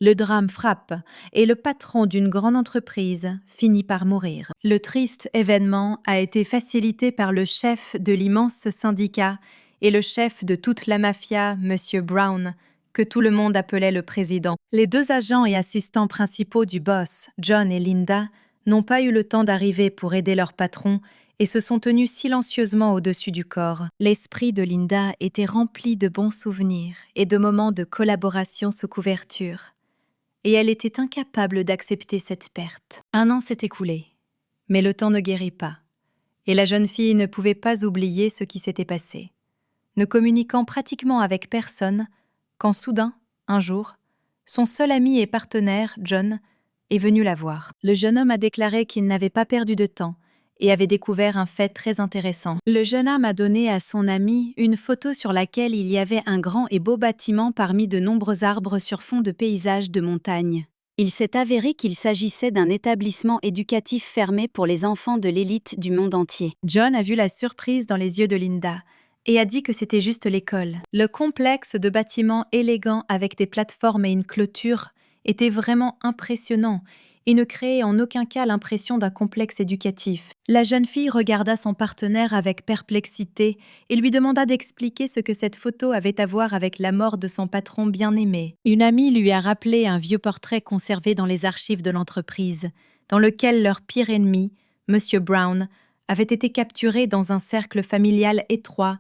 Le drame frappe et le patron d'une grande entreprise finit par mourir. Le triste événement a été facilité par le chef de l'immense syndicat et le chef de toute la mafia, Monsieur Brown, que tout le monde appelait le président. Les deux agents et assistants principaux du boss, John et Linda, n'ont pas eu le temps d'arriver pour aider leur patron et se sont tenus silencieusement au-dessus du corps. L'esprit de Linda était rempli de bons souvenirs et de moments de collaboration sous couverture. Et elle était incapable d'accepter cette perte. 1 an s'est écoulé, mais le temps ne guérit pas, et la jeune fille ne pouvait pas oublier ce qui s'était passé. Ne communiquant pratiquement avec personne, quand soudain, un jour, son seul ami et partenaire, John, est venu la voir. Le jeune homme a déclaré qu'il n'avait pas perdu de temps et avait découvert un fait très intéressant. Le jeune homme a donné à son ami une photo sur laquelle il y avait un grand et beau bâtiment parmi de nombreux arbres sur fond de paysages de montagne. Il s'est avéré qu'il s'agissait d'un établissement éducatif fermé pour les enfants de l'élite du monde entier. John a vu la surprise dans les yeux de Linda et a dit que c'était juste l'école. Le complexe de bâtiments élégants avec des plateformes et une clôture était vraiment impressionnant et ne créait en aucun cas l'impression d'un complexe éducatif. La jeune fille regarda son partenaire avec perplexité et lui demanda d'expliquer ce que cette photo avait à voir avec la mort de son patron bien-aimé. Une amie lui a rappelé un vieux portrait conservé dans les archives de l'entreprise, dans lequel leur pire ennemi, Monsieur Brown, avait été capturé dans un cercle familial étroit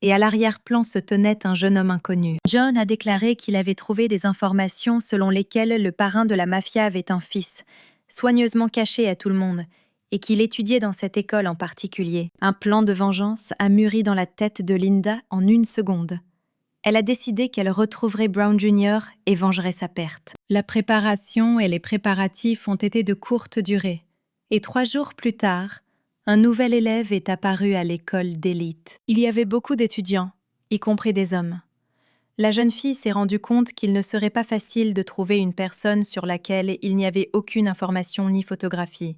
et à l'arrière-plan se tenait un jeune homme inconnu. John a déclaré qu'il avait trouvé des informations selon lesquelles le parrain de la mafia avait un fils, soigneusement caché à tout le monde, et qu'il étudiait dans cette école en particulier. Un plan de vengeance a mûri dans la tête de Linda en 1 seconde. Elle a décidé qu'elle retrouverait Brown Jr. et vengerait sa perte. La préparation et les préparatifs ont été de courte durée, et 3 jours plus tard, un nouvel élève est apparu à l'école d'élite. Il y avait beaucoup d'étudiants, y compris des hommes. La jeune fille s'est rendue compte qu'il ne serait pas facile de trouver une personne sur laquelle il n'y avait aucune information ni photographie.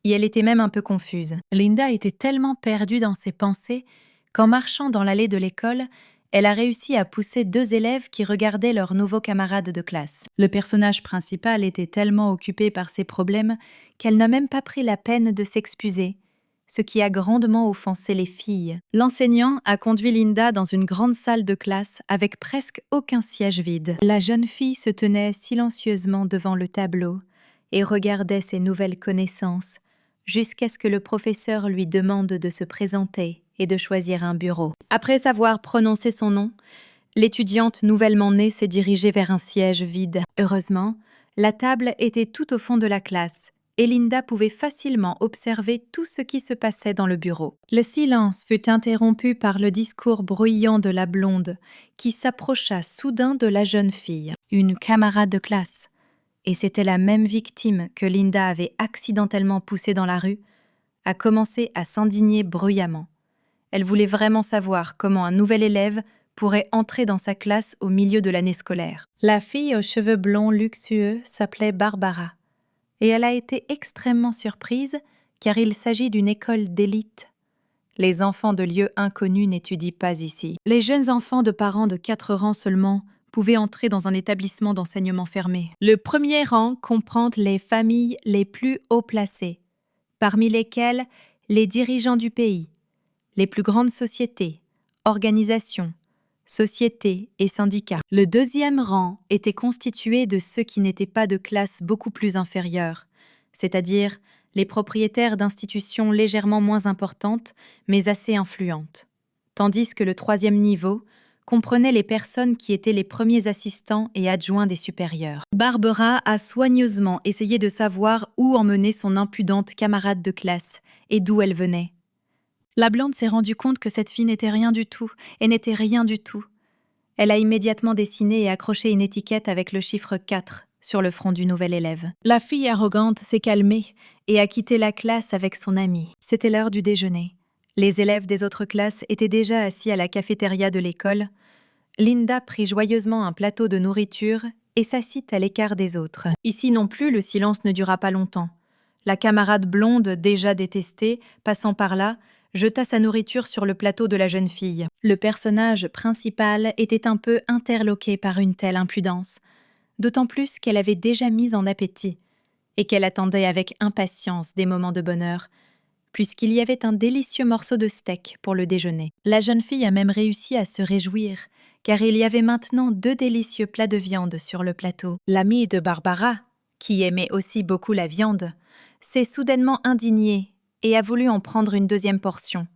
Et elle était même un peu confuse. Linda était tellement perdue dans ses pensées qu'en marchant dans l'allée de l'école, elle a réussi à pousser 2 élèves qui regardaient leurs nouveaux camarades de classe. Le personnage principal était tellement occupé par ses problèmes qu'elle n'a même pas pris la peine de s'excuser, ce qui a grandement offensé les filles. L'enseignant a conduit Linda dans une grande salle de classe avec presque aucun siège vide. La jeune fille se tenait silencieusement devant le tableau et regardait ses nouvelles connaissances jusqu'à ce que le professeur lui demande de se présenter et de choisir un bureau. Après avoir prononcé son nom, l'étudiante nouvellement née s'est dirigée vers un siège vide. Heureusement, la table était tout au fond de la classe et Linda pouvait facilement observer tout ce qui se passait dans le bureau. Le silence fut interrompu par le discours bruyant de la blonde qui s'approcha soudain de la jeune fille, une camarade de classe. Et c'était la même victime que Linda avait accidentellement poussée dans la rue, a commencé à s'indigner bruyamment. Elle voulait vraiment savoir comment un nouvel élève pourrait entrer dans sa classe au milieu de l'année scolaire. La fille aux cheveux blonds luxueux s'appelait Barbara, et elle a été extrêmement surprise car il s'agit d'une école d'élite. Les enfants de lieux inconnus n'étudient pas ici. Les jeunes enfants de parents de 4 rangs seulement pouvaient entrer dans un établissement d'enseignement fermé. Le premier rang comprend les familles les plus haut placées, parmi lesquelles les dirigeants du pays, les plus grandes sociétés, organisations, sociétés et syndicats. Le deuxième rang était constitué de ceux qui n'étaient pas de classe beaucoup plus inférieure, c'est-à-dire les propriétaires d'institutions légèrement moins importantes, mais assez influentes. Tandis que le troisième niveau comprenait les personnes qui étaient les premiers assistants et adjoints des supérieurs. Barbara a soigneusement essayé de savoir où emmenait son impudente camarade de classe et d'où elle venait. La blonde s'est rendue compte que cette fille n'était rien du tout, et n'était rien du tout. Elle a immédiatement dessiné et accroché une étiquette avec le chiffre 4 sur le front du nouvel élève. La fille arrogante s'est calmée et a quitté la classe avec son amie. C'était l'heure du déjeuner. Les élèves des autres classes étaient déjà assis à la cafétéria de l'école. Linda prit joyeusement un plateau de nourriture et s'assit à l'écart des autres. Ici non plus, le silence ne dura pas longtemps. La camarade blonde, déjà détestée, passant par là, jeta sa nourriture sur le plateau de la jeune fille. Le personnage principal était un peu interloqué par une telle impudence. d'autant plus qu'elle avait déjà mis en appétit et qu'elle attendait avec impatience des moments de bonheur, puisqu'il y avait un délicieux morceau de steak pour le déjeuner. La jeune fille a même réussi à se réjouir, car il y avait maintenant 2 délicieux plats de viande sur le plateau. L'amie de Barbara, qui aimait aussi beaucoup la viande, s'est soudainement indignée et a voulu en prendre une 2e portion,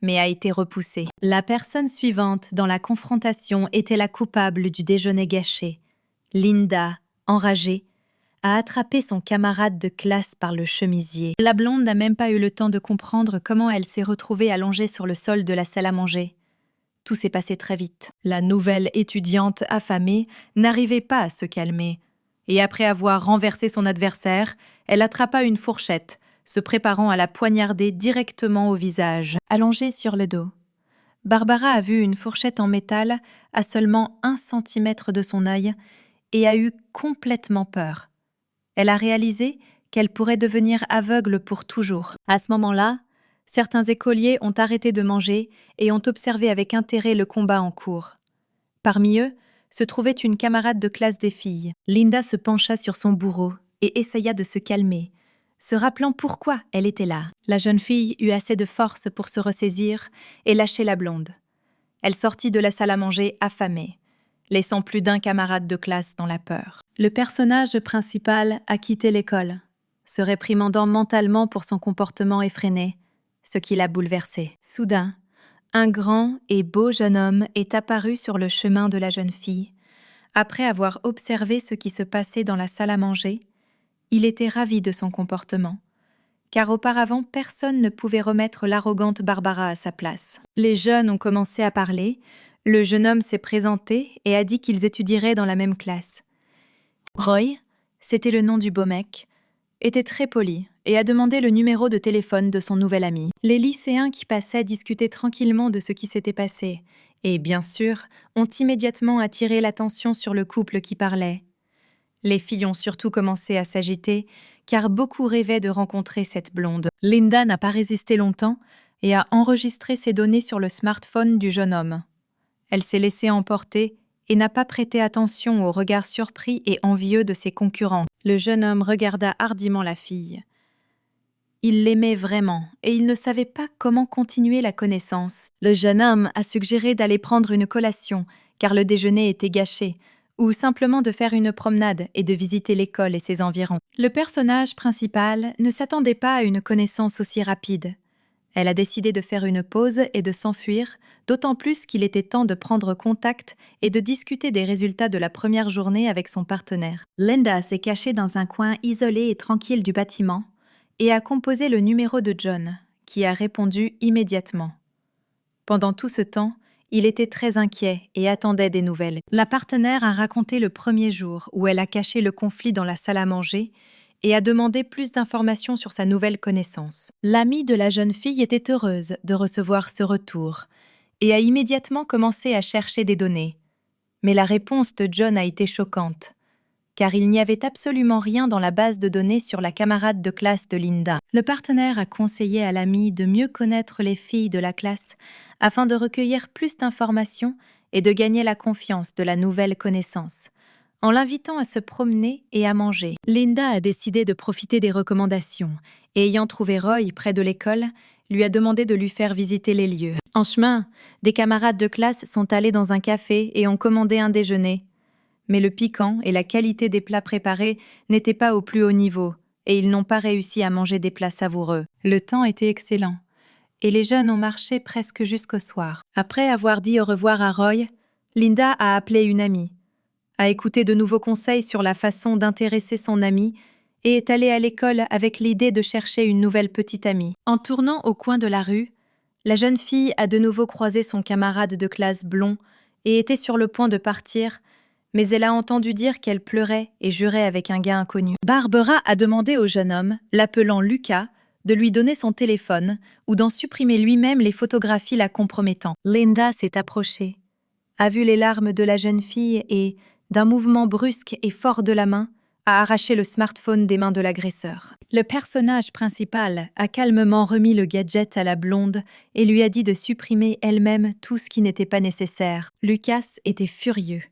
mais a été repoussée. La personne suivante dans la confrontation était la coupable du déjeuner gâché. Linda, enragée, a attrapé son camarade de classe par le chemisier. La blonde n'a même pas eu le temps de comprendre comment elle s'est retrouvée allongée sur le sol de la salle à manger. Tout s'est passé très vite. La nouvelle étudiante affamée n'arrivait pas à se calmer. Et après avoir renversé son adversaire, elle attrapa une fourchette, se préparant à la poignarder directement au visage. Allongée sur le dos, Barbara a vu une fourchette en métal à seulement 1 centimètre de son œil et a eu complètement peur. Elle a réalisé qu'elle pourrait devenir aveugle pour toujours. À ce moment-là, certains écoliers ont arrêté de manger et ont observé avec intérêt le combat en cours. Parmi eux se trouvait une camarade de classe des filles. Linda se pencha sur son bourreau et essaya de se calmer, se rappelant pourquoi elle était là. La jeune fille eut assez de force pour se ressaisir et lâcher la blonde. Elle sortit de la salle à manger affamée, laissant plus d'1 camarade de classe dans la peur. Le personnage principal a quitté l'école, se réprimandant mentalement pour son comportement effréné, ce qui l'a bouleversé. Soudain, un grand et beau jeune homme est apparu sur le chemin de la jeune fille. Après avoir observé ce qui se passait dans la salle à manger, il était ravi de son comportement, car auparavant personne ne pouvait remettre l'arrogante Barbara à sa place. Les jeunes ont commencé à parler. Le jeune homme s'est présenté et a dit qu'ils étudieraient dans la même classe. Roy, c'était le nom du beau mec, était très poli et a demandé le numéro de téléphone de son nouvel ami. Les lycéens qui passaient discutaient tranquillement de ce qui s'était passé et, bien sûr, ont immédiatement attiré l'attention sur le couple qui parlait. Les filles ont surtout commencé à s'agiter, car beaucoup rêvaient de rencontrer cette blonde. Linda n'a pas résisté longtemps et a enregistré ses données sur le smartphone du jeune homme. Elle s'est laissée emporter et n'a pas prêté attention aux regards surpris et envieux de ses concurrents. Le jeune homme regarda hardiment la fille. Il l'aimait vraiment et il ne savait pas comment continuer la connaissance. Le jeune homme a suggéré d'aller prendre une collation, car le déjeuner était gâché, ou simplement de faire une promenade et de visiter l'école et ses environs. Le personnage principal ne s'attendait pas à une connaissance aussi rapide. Elle a décidé de faire une pause et de s'enfuir, d'autant plus qu'il était temps de prendre contact et de discuter des résultats de la première journée avec son partenaire. Linda s'est cachée dans un coin isolé et tranquille du bâtiment et a composé le numéro de John, qui a répondu immédiatement. Pendant tout ce temps, il était très inquiet et attendait des nouvelles. La partenaire a raconté le premier jour où elle a caché le conflit dans la salle à manger et a demandé plus d'informations sur sa nouvelle connaissance. L'amie de la jeune fille était heureuse de recevoir ce retour et a immédiatement commencé à chercher des données. Mais la réponse de John a été choquante, car il n'y avait absolument rien dans la base de données sur la camarade de classe de Linda. Le partenaire a conseillé à l'amie de mieux connaître les filles de la classe afin de recueillir plus d'informations et de gagner la confiance de la nouvelle connaissance, en l'invitant à se promener et à manger. Linda a décidé de profiter des recommandations et, ayant trouvé Roy près de l'école, lui a demandé de lui faire visiter les lieux. En chemin, des camarades de classe sont allés dans un café et ont commandé un déjeuner. Mais le piquant et la qualité des plats préparés n'étaient pas au plus haut niveau et ils n'ont pas réussi à manger des plats savoureux. Le temps était excellent et les jeunes ont marché presque jusqu'au soir. Après avoir dit au revoir à Roy, Linda a appelé une amie, a écouté de nouveaux conseils sur la façon d'intéresser son amie et est allée à l'école avec l'idée de chercher une nouvelle petite amie. En tournant au coin de la rue, la jeune fille a de nouveau croisé son camarade de classe blond et était sur le point de partir, mais elle a entendu dire qu'elle pleurait et jurait avec un gars inconnu. Barbara a demandé au jeune homme, l'appelant Lucas, de lui donner son téléphone ou d'en supprimer lui-même les photographies la compromettant. Linda s'est approchée, a vu les larmes de la jeune fille et, d'un mouvement brusque et fort de la main, a arraché le smartphone des mains de l'agresseur. Le personnage principal a calmement remis le gadget à la blonde et lui a dit de supprimer elle-même tout ce qui n'était pas nécessaire. Lucas était furieux.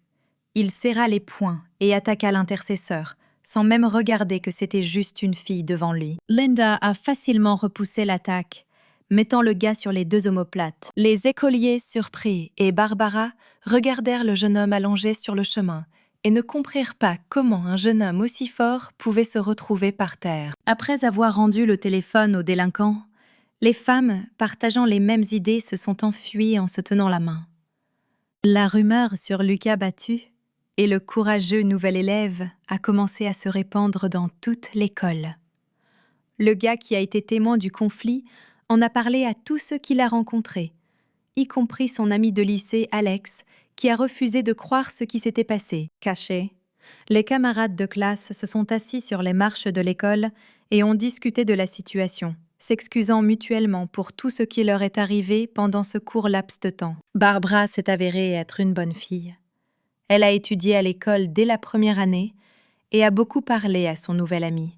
Il serra les poings et attaqua l'intercesseur, sans même regarder que c'était juste une fille devant lui. Linda a facilement repoussé l'attaque, mettant le gars sur les deux omoplates. Les écoliers, surpris, et Barbara regardèrent le jeune homme allongé sur le chemin et ne comprirent pas comment un jeune homme aussi fort pouvait se retrouver par terre. Après avoir rendu le téléphone aux délinquants, les femmes, partageant les mêmes idées, se sont enfuies en se tenant la main. La rumeur sur Lucas battu et le courageux nouvel élève a commencé à se répandre dans toute l'école. Le gars qui a été témoin du conflit en a parlé à tous ceux qu'il a rencontrés, y compris son ami de lycée Alex, qui a refusé de croire ce qui s'était passé. Cachés, les camarades de classe se sont assis sur les marches de l'école et ont discuté de la situation, s'excusant mutuellement pour tout ce qui leur est arrivé pendant ce court laps de temps. Barbara s'est avérée être une bonne fille. Elle a étudié à l'école dès la première année et a beaucoup parlé à son nouvel ami,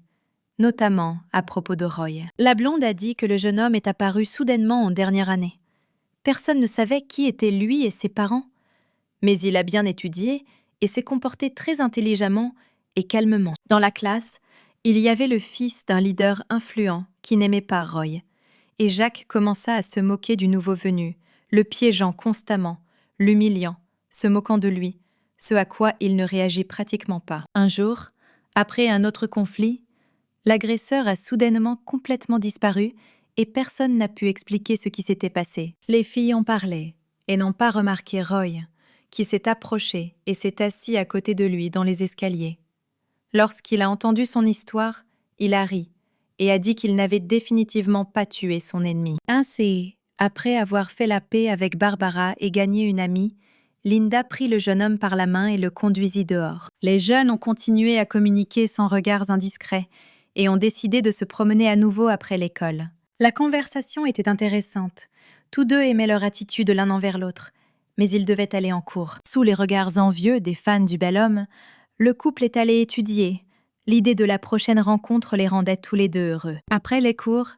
notamment à propos de Roy. La blonde a dit que le jeune homme est apparu soudainement en dernière année. Personne ne savait qui étaient lui et ses parents, mais il a bien étudié et s'est comporté très intelligemment et calmement. Dans la classe, il y avait le fils d'un leader influent qui n'aimait pas Roy, et Jacques commença à se moquer du nouveau venu, le piégeant constamment, l'humiliant, se moquant de lui, ce à quoi il ne réagit pratiquement pas. Un jour, après un autre conflit, l'agresseur a soudainement complètement disparu et personne n'a pu expliquer ce qui s'était passé. Les filles ont parlé et n'ont pas remarqué Roy, qui s'est approché et s'est assis à côté de lui dans les escaliers. Lorsqu'il a entendu son histoire, il a ri et a dit qu'il n'avait définitivement pas tué son ennemi. Ainsi, après avoir fait la paix avec Barbara et gagné une amie, Linda prit le jeune homme par la main et le conduisit dehors. Les jeunes ont continué à communiquer sans regards indiscrets et ont décidé de se promener à nouveau après l'école. La conversation était intéressante. Tous deux aimaient leur attitude l'un envers l'autre, mais ils devaient aller en cours. Sous les regards envieux des fans du bel homme, le couple est allé étudier. L'idée de la prochaine rencontre les rendait tous les deux heureux. Après les cours,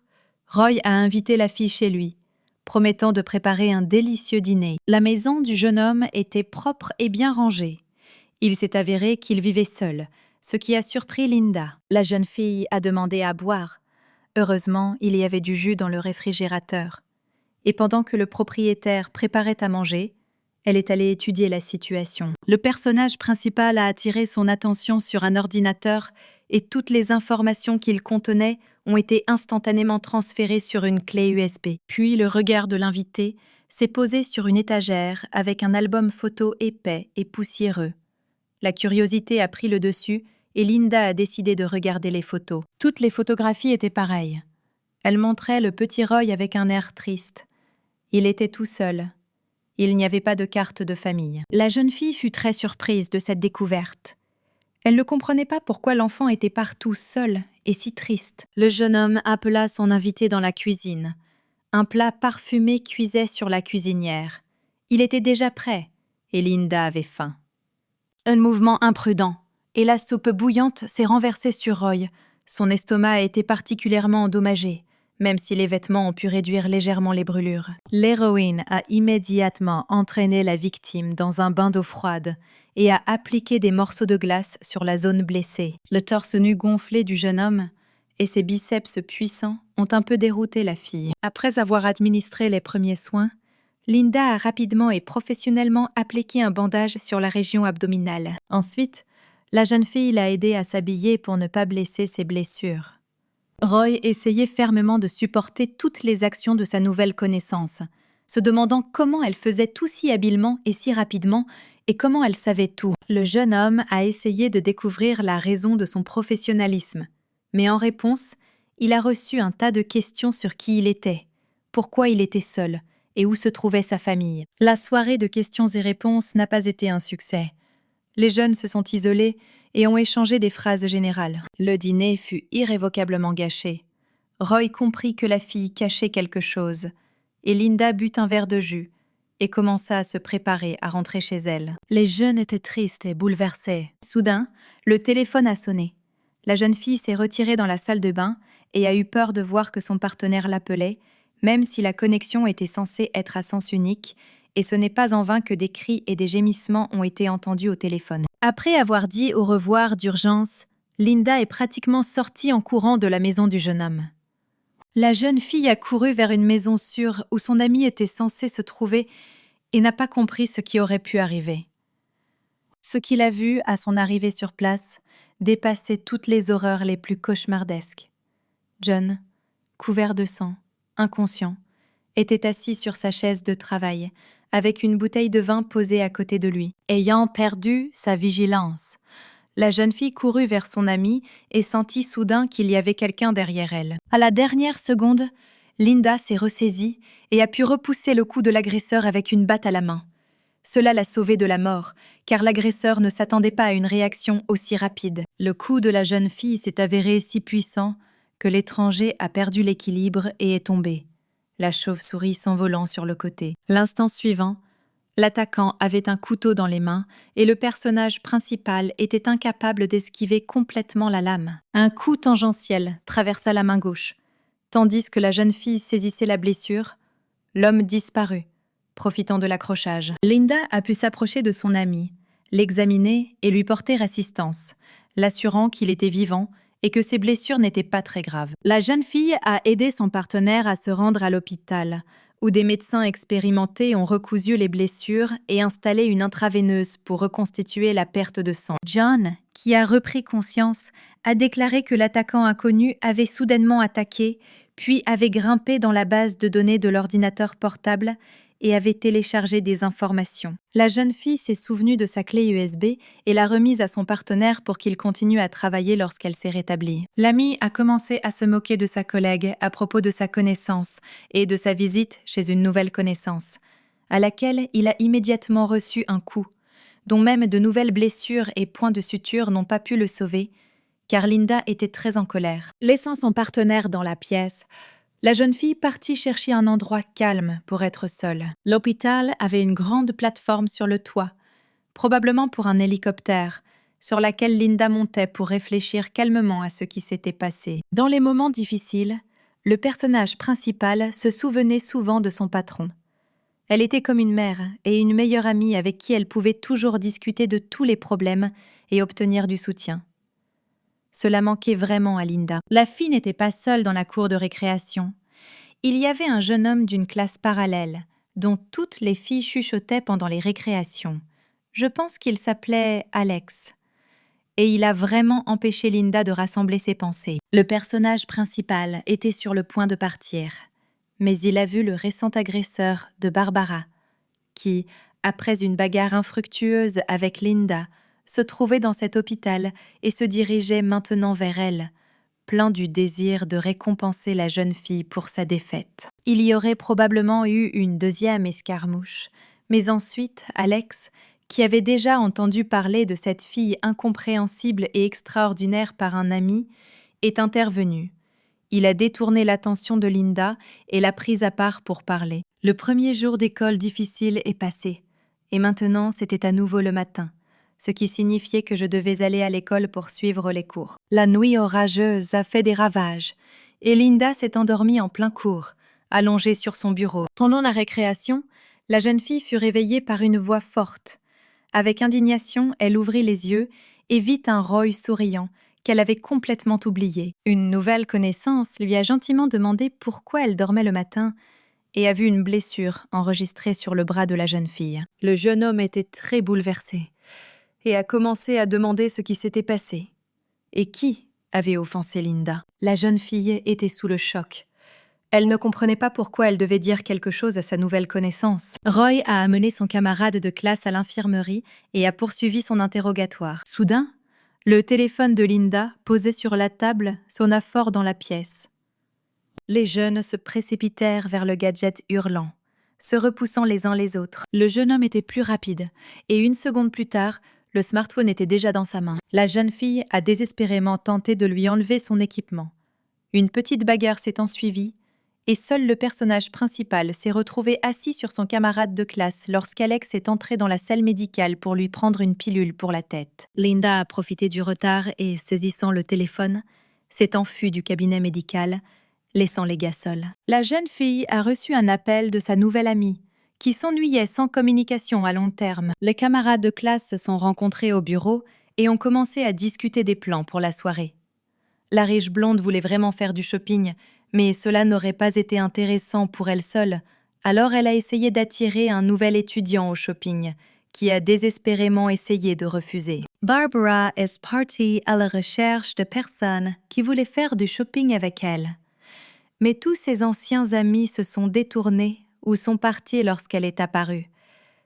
Roy a invité la fille chez lui, promettant de préparer un délicieux dîner. La maison du jeune homme était propre et bien rangée. Il s'est avéré qu'il vivait seul, ce qui a surpris Linda. La jeune fille a demandé à boire. Heureusement, il y avait du jus dans le réfrigérateur. Et pendant que le propriétaire préparait à manger, elle est allée étudier la situation. Le personnage principal a attiré son attention sur un ordinateur et toutes les informations qu'il contenait ont été instantanément transférées sur une clé USB. Puis le regard de l'invité s'est posé sur une étagère avec un album photo épais et poussiéreux. La curiosité a pris le dessus et Linda a décidé de regarder les photos. Toutes les photographies étaient pareilles. Elles montraient le petit Roy avec un air triste. Il était tout seul. Il n'y avait pas de carte de famille. La jeune fille fut très surprise de cette découverte. Elle ne comprenait pas pourquoi l'enfant était partout seul et si triste. Le jeune homme appela son invité dans la cuisine. Un plat parfumé cuisait sur la cuisinière. Il était déjà prêt et Linda avait faim. Un mouvement imprudent, et la soupe bouillante s'est renversée sur Roy. Son estomac a été particulièrement endommagé, même si les vêtements ont pu réduire légèrement les brûlures. L'héroïne a immédiatement entraîné la victime dans un bain d'eau froide et a appliqué des morceaux de glace sur la zone blessée. Le torse nu gonflé du jeune homme et ses biceps puissants ont un peu dérouté la fille. Après avoir administré les premiers soins, Linda a rapidement et professionnellement appliqué un bandage sur la région abdominale. Ensuite, la jeune fille l'a aidée à s'habiller pour ne pas blesser ses blessures. Roy essayait fermement de supporter toutes les actions de sa nouvelle connaissance, se demandant comment elle faisait tout si habilement et si rapidement et comment elle savait tout. Le jeune homme a essayé de découvrir la raison de son professionnalisme, mais en réponse, il a reçu un tas de questions sur qui il était, pourquoi il était seul et où se trouvait sa famille. La soirée de questions et réponses n'a pas été un succès. Les jeunes se sont isolés et ont échangé des phrases générales. Le dîner fut irrévocablement gâché. Roy comprit que la fille cachait quelque chose, et Linda but un verre de jus et commença à se préparer à rentrer chez elle. Les jeunes étaient tristes et bouleversés. Soudain, le téléphone a sonné. La jeune fille s'est retirée dans la salle de bain et a eu peur de voir que son partenaire l'appelait, même si la connexion était censée être à sens unique et ce n'est pas en vain que des cris et des gémissements ont été entendus au téléphone. Après avoir dit au revoir d'urgence, Linda est pratiquement sortie en courant de la maison du jeune homme. La jeune fille a couru vers une maison sûre où son ami était censé se trouver et n'a pas compris ce qui aurait pu arriver. Ce qu'il a vu à son arrivée sur place dépassait toutes les horreurs les plus cauchemardesques. John, couvert de sang, inconscient, était assis sur sa chaise de travail, avec une bouteille de vin posée à côté de lui. Ayant perdu sa vigilance, la jeune fille courut vers son amie et sentit soudain qu'il y avait quelqu'un derrière elle. À la dernière seconde, Linda s'est ressaisie et a pu repousser le coup de l'agresseur avec une batte à la main. Cela l'a sauvée de la mort, car l'agresseur ne s'attendait pas à une réaction aussi rapide. Le coup de la jeune fille s'est avéré si puissant que l'étranger a perdu l'équilibre et est tombé, la chauve-souris s'envolant sur le côté. L'instant suivant, l'attaquant avait un couteau dans les mains et le personnage principal était incapable d'esquiver complètement la lame. Un coup tangentiel traversa la main gauche. Tandis que la jeune fille saisissait la blessure, l'homme disparut, profitant de l'accrochage. Linda a pu s'approcher de son ami, l'examiner et lui porter assistance, l'assurant qu'il était vivant et que ses blessures n'étaient pas très graves. La jeune fille a aidé son partenaire à se rendre à l'hôpital, où des médecins expérimentés ont recousu les blessures et installé une intraveineuse pour reconstituer la perte de sang. John, qui a repris conscience, a déclaré que l'attaquant inconnu avait soudainement attaqué, puis avait grimpé dans la base de données de l'ordinateur portable et avait téléchargé des informations. La jeune fille s'est souvenue de sa clé USB et l'a remise à son partenaire pour qu'il continue à travailler lorsqu'elle s'est rétablie. L'ami a commencé à se moquer de sa collègue à propos de sa connaissance et de sa visite chez une nouvelle connaissance, à laquelle il a immédiatement reçu un coup, dont même de nouvelles blessures et points de suture n'ont pas pu le sauver, car Linda était très en colère. Laissant son partenaire dans la pièce, la jeune fille partit chercher un endroit calme pour être seule. L'hôpital avait une grande plateforme sur le toit, probablement pour un hélicoptère, sur laquelle Linda montait pour réfléchir calmement à ce qui s'était passé. Dans les moments difficiles, le personnage principal se souvenait souvent de son patron. Elle était comme une mère et une meilleure amie avec qui elle pouvait toujours discuter de tous les problèmes et obtenir du soutien. Cela manquait vraiment à Linda. La fille n'était pas seule dans la cour de récréation. Il y avait un jeune homme d'une classe parallèle, dont toutes les filles chuchotaient pendant les récréations. Je pense qu'il s'appelait Alex. Et il a vraiment empêché Linda de rassembler ses pensées. Le personnage principal était sur le point de partir, mais il a vu le récent agresseur de Barbara, qui, après une bagarre infructueuse avec Linda, se trouvait dans cet hôpital et se dirigeait maintenant vers elle, plein du désir de récompenser la jeune fille pour sa défaite. Il y aurait probablement eu une deuxième escarmouche, mais ensuite Alex, qui avait déjà entendu parler de cette fille incompréhensible et extraordinaire par un ami, est intervenu. Il a détourné l'attention de Linda et l'a prise à part pour parler. Le premier jour d'école difficile est passé, et maintenant c'était à nouveau le matin, ce qui signifiait que je devais aller à l'école pour suivre les cours. La nuit orageuse a fait des ravages, et Linda s'est endormie en plein cours, allongée sur son bureau. Pendant la récréation, la jeune fille fut réveillée par une voix forte. Avec indignation, elle ouvrit les yeux et vit un Roy souriant, qu'elle avait complètement oublié. Une nouvelle connaissance lui a gentiment demandé pourquoi elle dormait le matin et a vu une blessure enregistrée sur le bras de la jeune fille. Le jeune homme était très bouleversé et a commencé à demander ce qui s'était passé. Et qui avait offensé Linda? La jeune fille était sous le choc. Elle ne comprenait pas pourquoi elle devait dire quelque chose à sa nouvelle connaissance. Roy a amené son camarade de classe à l'infirmerie et a poursuivi son interrogatoire. Soudain, le téléphone de Linda, posé sur la table, sonna fort dans la pièce. Les jeunes se précipitèrent vers le gadget hurlant, se repoussant les uns les autres. Le jeune homme était plus rapide, et une seconde plus tard, le smartphone était déjà dans sa main. La jeune fille a désespérément tenté de lui enlever son équipement. Une petite bagarre s'est ensuivie, et seul le personnage principal s'est retrouvé assis sur son camarade de classe lorsqu'Alex est entré dans la salle médicale pour lui prendre une pilule pour la tête. Linda a profité du retard et, saisissant le téléphone, s'est enfuie du cabinet médical, laissant les gars seuls. La jeune fille a reçu un appel de sa nouvelle amie, qui s'ennuyait sans communication à long terme. Les camarades de classe se sont rencontrés au bureau et ont commencé à discuter des plans pour la soirée. La riche blonde voulait vraiment faire du shopping, mais cela n'aurait pas été intéressant pour elle seule, alors elle a essayé d'attirer un nouvel étudiant au shopping, qui a désespérément essayé de refuser. Barbara est partie à la recherche de personnes qui voulaient faire du shopping avec elle. Mais tous ses anciens amis se sont détournés ou sont partis lorsqu'elle est apparue,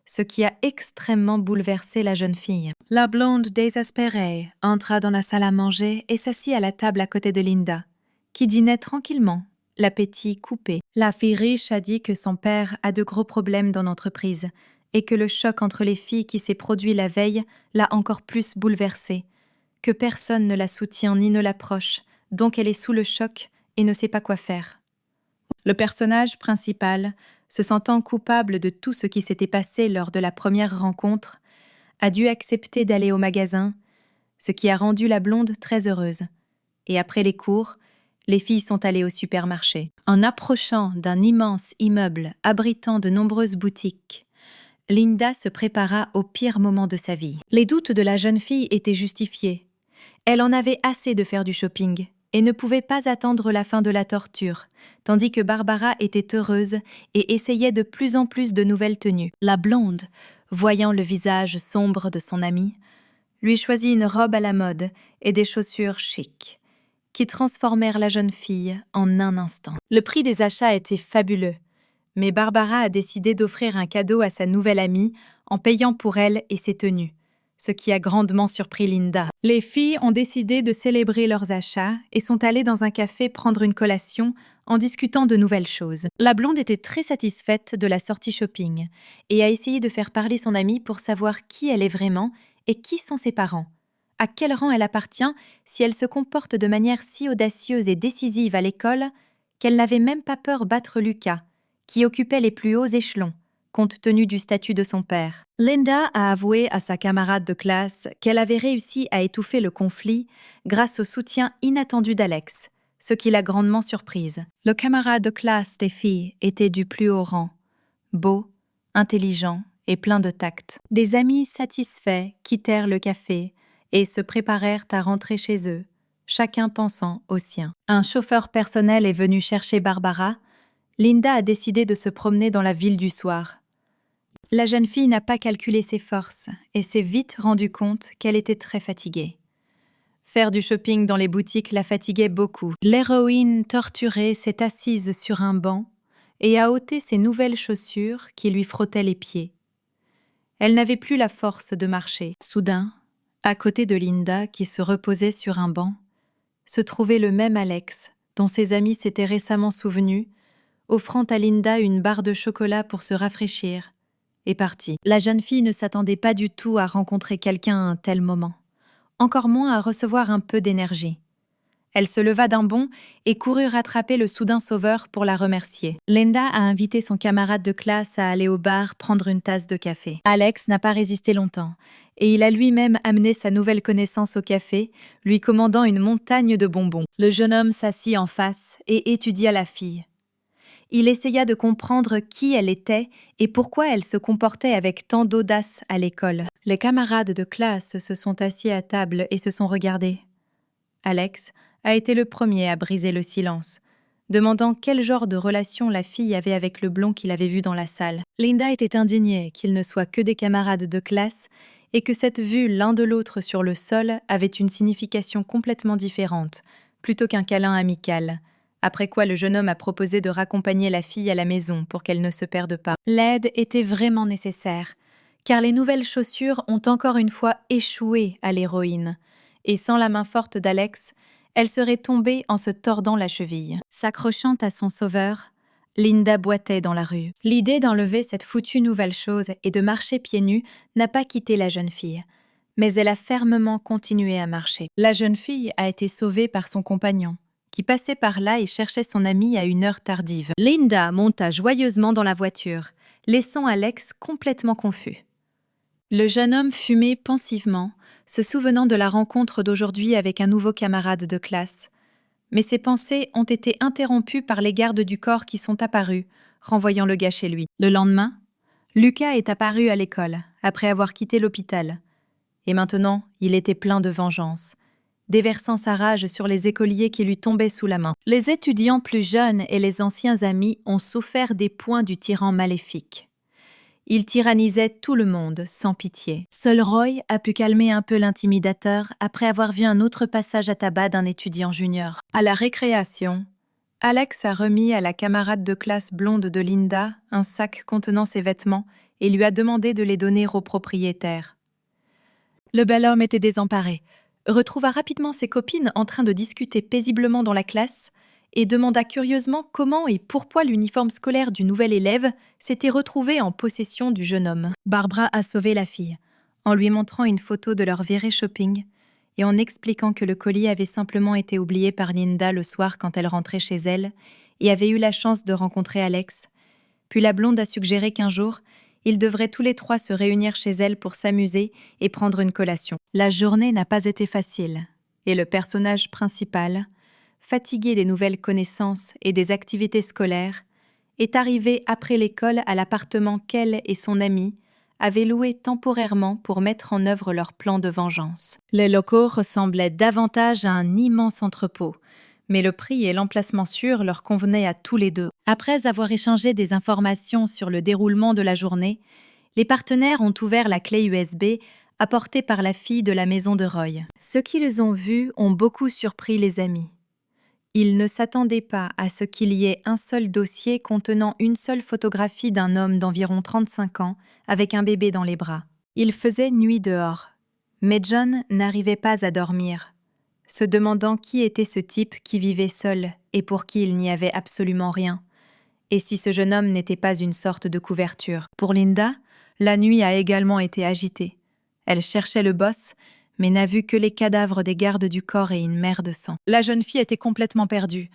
ce qui a extrêmement bouleversé la jeune fille. La blonde désespérée entra dans la salle à manger et s'assit à la table à côté de Linda, qui dînait tranquillement, l'appétit coupé. La fille riche a dit que son père a de gros problèmes dans l'entreprise et que le choc entre les filles qui s'est produit la veille l'a encore plus bouleversée, que personne ne la soutient ni ne l'approche, donc elle est sous le choc et ne sait pas quoi faire. Le personnage principal, se sentant coupable de tout ce qui s'était passé lors de la première rencontre, a dû accepter d'aller au magasin, ce qui a rendu la blonde très heureuse. Et après les cours, les filles sont allées au supermarché. En approchant d'un immense immeuble abritant de nombreuses boutiques, Linda se prépara au pire moment de sa vie. Les doutes de la jeune fille étaient justifiés. Elle en avait assez de faire du shopping et ne pouvait pas attendre la fin de la torture, tandis que Barbara était heureuse et essayait de plus en plus de nouvelles tenues. La blonde, voyant le visage sombre de son amie, lui choisit une robe à la mode et des chaussures chic, qui transformèrent la jeune fille en un instant. Le prix des achats était fabuleux, mais Barbara a décidé d'offrir un cadeau à sa nouvelle amie en payant pour elle et ses tenues, ce qui a grandement surpris Linda. Les filles ont décidé de célébrer leurs achats et sont allées dans un café prendre une collation en discutant de nouvelles choses. La blonde était très satisfaite de la sortie shopping et a essayé de faire parler son amie pour savoir qui elle est vraiment et qui sont ses parents. À quel rang elle appartient si elle se comporte de manière si audacieuse et décisive à l'école qu'elle n'avait même pas peur battre Lucas, qui occupait les plus hauts échelons, compte tenu du statut de son père. Linda a avoué à sa camarade de classe qu'elle avait réussi à étouffer le conflit grâce au soutien inattendu d'Alex, ce qui l'a grandement surprise. Le camarade de classe des filles était du plus haut rang, beau, intelligent et plein de tact. Des amis satisfaits quittèrent le café et se préparèrent à rentrer chez eux, chacun pensant au sien. Un chauffeur personnel est venu chercher Barbara. Linda a décidé de se promener dans la ville du soir. La jeune fille n'a pas calculé ses forces et s'est vite rendue compte qu'elle était très fatiguée. Faire du shopping dans les boutiques la fatiguait beaucoup. L'héroïne torturée s'est assise sur un banc et a ôté ses nouvelles chaussures qui lui frottaient les pieds. Elle n'avait plus la force de marcher. Soudain, à côté de Linda qui se reposait sur un banc, se trouvait le même Alex, dont ses amis s'étaient récemment souvenus, offrant à Linda une barre de chocolat pour se rafraîchir, est partie. La jeune fille ne s'attendait pas du tout à rencontrer quelqu'un à un tel moment, encore moins à recevoir un peu d'énergie. Elle se leva d'un bond et courut rattraper le soudain sauveur pour la remercier. Linda a invité son camarade de classe à aller au bar prendre une tasse de café. Alex n'a pas résisté longtemps, et il a lui-même amené sa nouvelle connaissance au café, lui commandant une montagne de bonbons. Le jeune homme s'assit en face et étudia la fille. Il essaya de comprendre qui elle était et pourquoi elle se comportait avec tant d'audace à l'école. Les camarades de classe se sont assis à table et se sont regardés. Alex a été le premier à briser le silence, demandant quel genre de relation la fille avait avec le blond qu'il avait vu dans la salle. Linda était indignée qu'ils ne soient que des camarades de classe et que cette vue l'un de l'autre sur le sol avait une signification complètement différente, plutôt qu'un câlin amical. Après quoi le jeune homme a proposé de raccompagner la fille à la maison pour qu'elle ne se perde pas. L'aide était vraiment nécessaire, car les nouvelles chaussures ont encore une fois échoué à l'héroïne, et sans la main forte d'Alex, elle serait tombée en se tordant la cheville. S'accrochant à son sauveur, Linda boitait dans la rue. L'idée d'enlever cette foutue nouvelle chose et de marcher pieds nus n'a pas quitté la jeune fille, mais elle a fermement continué à marcher. La jeune fille a été sauvée par son compagnon, qui passait par là et cherchait son amie à une heure tardive. Linda monta joyeusement dans la voiture, laissant Alex complètement confus. Le jeune homme fumait pensivement, se souvenant de la rencontre d'aujourd'hui avec un nouveau camarade de classe. Mais ses pensées ont été interrompues par les gardes du corps qui sont apparus, renvoyant le gars chez lui. Le lendemain, Lucas est apparu à l'école, après avoir quitté l'hôpital. Et maintenant, il était plein de vengeance, déversant sa rage sur les écoliers qui lui tombaient sous la main. Les étudiants plus jeunes et les anciens amis ont souffert des poings du tyran maléfique. Il tyrannisait tout le monde, sans pitié. Seul Roy a pu calmer un peu l'intimidateur après avoir vu un autre passage à tabac d'un étudiant junior. À la récréation, Alex a remis à la camarade de classe blonde de Linda un sac contenant ses vêtements et lui a demandé de les donner au propriétaire. Le bel homme était désemparé, retrouva rapidement ses copines en train de discuter paisiblement dans la classe et demanda curieusement comment et pourquoi l'uniforme scolaire du nouvel élève s'était retrouvé en possession du jeune homme. Barbara a sauvé la fille, en lui montrant une photo de leur virée shopping et en expliquant que le colis avait simplement été oublié par Linda le soir quand elle rentrait chez elle et avait eu la chance de rencontrer Alex. Puis la blonde a suggéré qu'un jour, ils devraient tous les trois se réunir chez elle pour s'amuser et prendre une collation. La journée n'a pas été facile, et le personnage principal, fatigué des nouvelles connaissances et des activités scolaires, est arrivé après l'école à l'appartement qu'elle et son ami avaient loué temporairement pour mettre en œuvre leur plan de vengeance. Les locaux ressemblaient davantage à un immense entrepôt, mais le prix et l'emplacement sûr leur convenaient à tous les deux. Après avoir échangé des informations sur le déroulement de la journée, les partenaires ont ouvert la clé USB apportée par la fille de la maison de Roy. Ceux qui les ont vus ont beaucoup surpris les amis. Ils ne s'attendaient pas à ce qu'il y ait un seul dossier contenant une seule photographie d'un homme d'environ 35 ans avec un bébé dans les bras. Il faisait nuit dehors, mais John n'arrivait pas à dormir, se demandant qui était ce type qui vivait seul et pour qui il n'y avait absolument rien, et si ce jeune homme n'était pas une sorte de couverture. Pour Linda, la nuit a également été agitée. Elle cherchait le boss, mais n'a vu que les cadavres des gardes du corps et une mer de sang. La jeune fille était complètement perdue.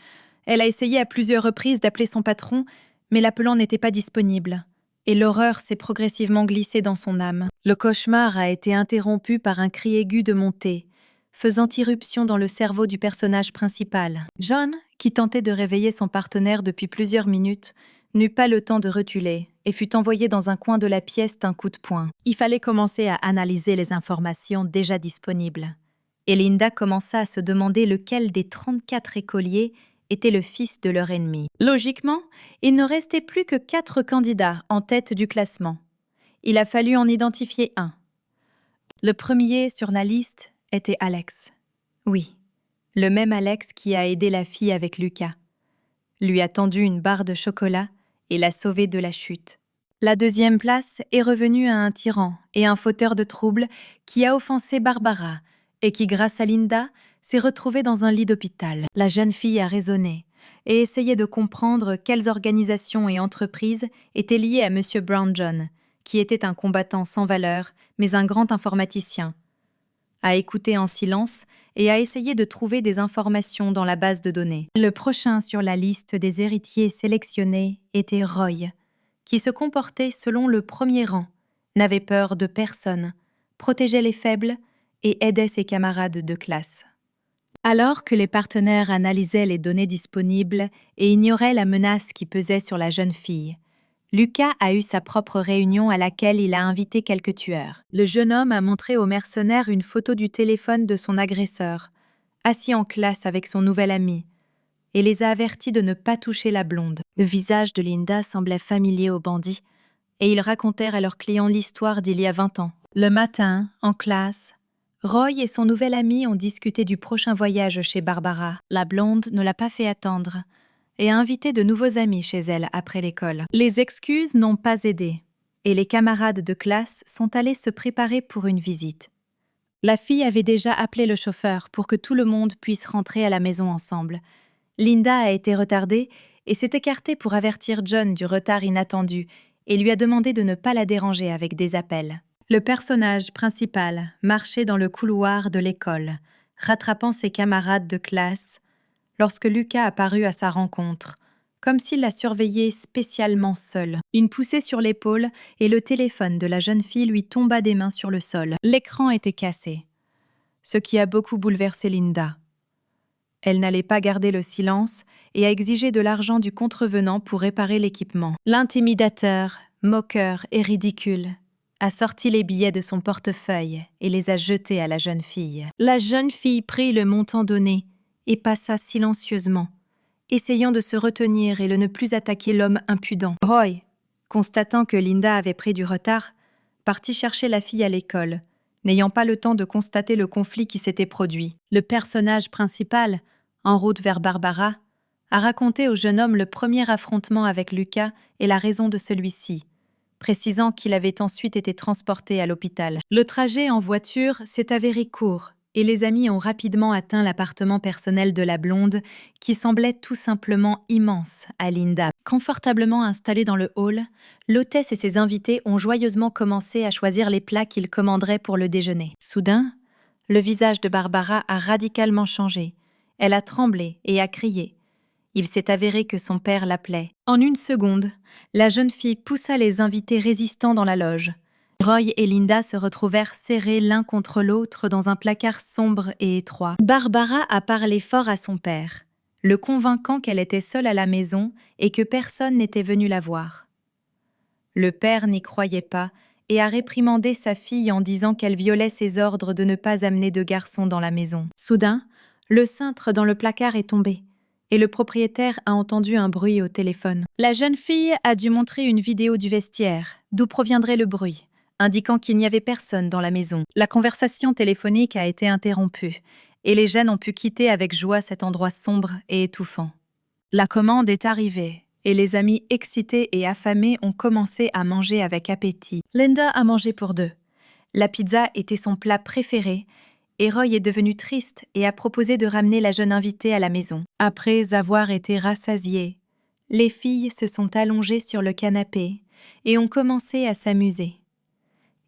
Elle a essayé à plusieurs reprises d'appeler son patron, mais l'appelant n'était pas disponible. Et l'horreur s'est progressivement glissée dans son âme. Le cauchemar a été interrompu par un cri aigu de montée, faisant irruption dans le cerveau du personnage principal. John, qui tentait de réveiller son partenaire depuis plusieurs minutes, n'eut pas le temps de reculer et fut envoyé dans un coin de la pièce d'un coup de poing. Il fallait commencer à analyser les informations déjà disponibles. Et Linda commença à se demander lequel des 34 écoliers était le fils de leur ennemi. Logiquement, il ne restait plus que 4 candidats en tête du classement. Il a fallu en identifier un. Le premier sur la liste était Alex. Oui, le même Alex qui a aidé la fille avec Lucas, lui a tendu une barre de chocolat et l'a sauvée de la chute. La deuxième place est revenue à un tyran et un fauteur de troubles qui a offensé Barbara et qui, grâce à Linda, s'est retrouvé dans un lit d'hôpital. La jeune fille a raisonné et essayé de comprendre quelles organisations et entreprises étaient liées à M. Brown John, qui était un combattant sans valeur, mais un grand informaticien. A écouté en silence et a essayé de trouver des informations dans la base de données. Le prochain sur la liste des héritiers sélectionnés était Roy, qui se comportait selon le premier rang, n'avait peur de personne, protégeait les faibles et aidait ses camarades de classe. Alors que les partenaires analysaient les données disponibles et ignoraient la menace qui pesait sur la jeune fille, Lucas a eu sa propre réunion à laquelle il a invité quelques tueurs. Le jeune homme a montré aux mercenaires une photo du téléphone de son agresseur, assis en classe avec son nouvel ami, et les a avertis de ne pas toucher la blonde. Le visage de Linda semblait familier aux bandits, et ils racontèrent à leurs clients l'histoire d'il y a 20 ans. Le matin, en classe, Roy et son nouvel ami ont discuté du prochain voyage chez Barbara. La blonde ne l'a pas fait attendre et a invité de nouveaux amis chez elle après l'école. Les excuses n'ont pas aidé, et les camarades de classe sont allés se préparer pour une visite. La fille avait déjà appelé le chauffeur pour que tout le monde puisse rentrer à la maison ensemble. Linda a été retardée et s'est écartée pour avertir John du retard inattendu et lui a demandé de ne pas la déranger avec des appels. Le personnage principal marchait dans le couloir de l'école, rattrapant ses camarades de classe, lorsque Lucas apparut à sa rencontre, comme s'il la surveillait spécialement seule. Une poussée sur l'épaule et le téléphone de la jeune fille lui tomba des mains sur le sol. L'écran était cassé, ce qui a beaucoup bouleversé Linda. Elle n'allait pas garder le silence et a exigé de l'argent du contrevenant pour réparer l'équipement. L'intimidateur, moqueur et ridicule, a sorti les billets de son portefeuille et les a jetés à la jeune fille. La jeune fille prit le montant donné et passa silencieusement, essayant de se retenir et de ne plus attaquer l'homme impudent. Roy, constatant que Linda avait pris du retard, partit chercher la fille à l'école, n'ayant pas le temps de constater le conflit qui s'était produit. Le personnage principal, en route vers Barbara, a raconté au jeune homme le premier affrontement avec Lucas et la raison de celui-ci, précisant qu'il avait ensuite été transporté à l'hôpital. Le trajet en voiture s'est avéré court et les amis ont rapidement atteint l'appartement personnel de la blonde qui semblait tout simplement immense à Linda. Confortablement installée dans le hall, l'hôtesse et ses invités ont joyeusement commencé à choisir les plats qu'ils commanderaient pour le déjeuner. Soudain, le visage de Barbara a radicalement changé. Elle a tremblé et a crié. Il s'est avéré que son père l'appelait. En une seconde, la jeune fille poussa les invités résistants dans la loge. Roy et Linda se retrouvèrent serrés l'un contre l'autre dans un placard sombre et étroit. Barbara a parlé fort à son père, le convainquant qu'elle était seule à la maison et que personne n'était venu la voir. Le père n'y croyait pas et a réprimandé sa fille en disant qu'elle violait ses ordres de ne pas amener de garçon dans la maison. Soudain, le cintre dans le placard est tombé et le propriétaire a entendu un bruit au téléphone. La jeune fille a dû montrer une vidéo du vestiaire, d'où proviendrait le bruit, indiquant qu'il n'y avait personne dans la maison. La conversation téléphonique a été interrompue et les jeunes ont pu quitter avec joie cet endroit sombre et étouffant. La commande est arrivée et les amis excités et affamés ont commencé à manger avec appétit. Linda a mangé pour deux. La pizza était son plat préféré et Roy est devenu triste et a proposé de ramener la jeune invitée à la maison. Après avoir été rassasiées, les filles se sont allongées sur le canapé et ont commencé à s'amuser.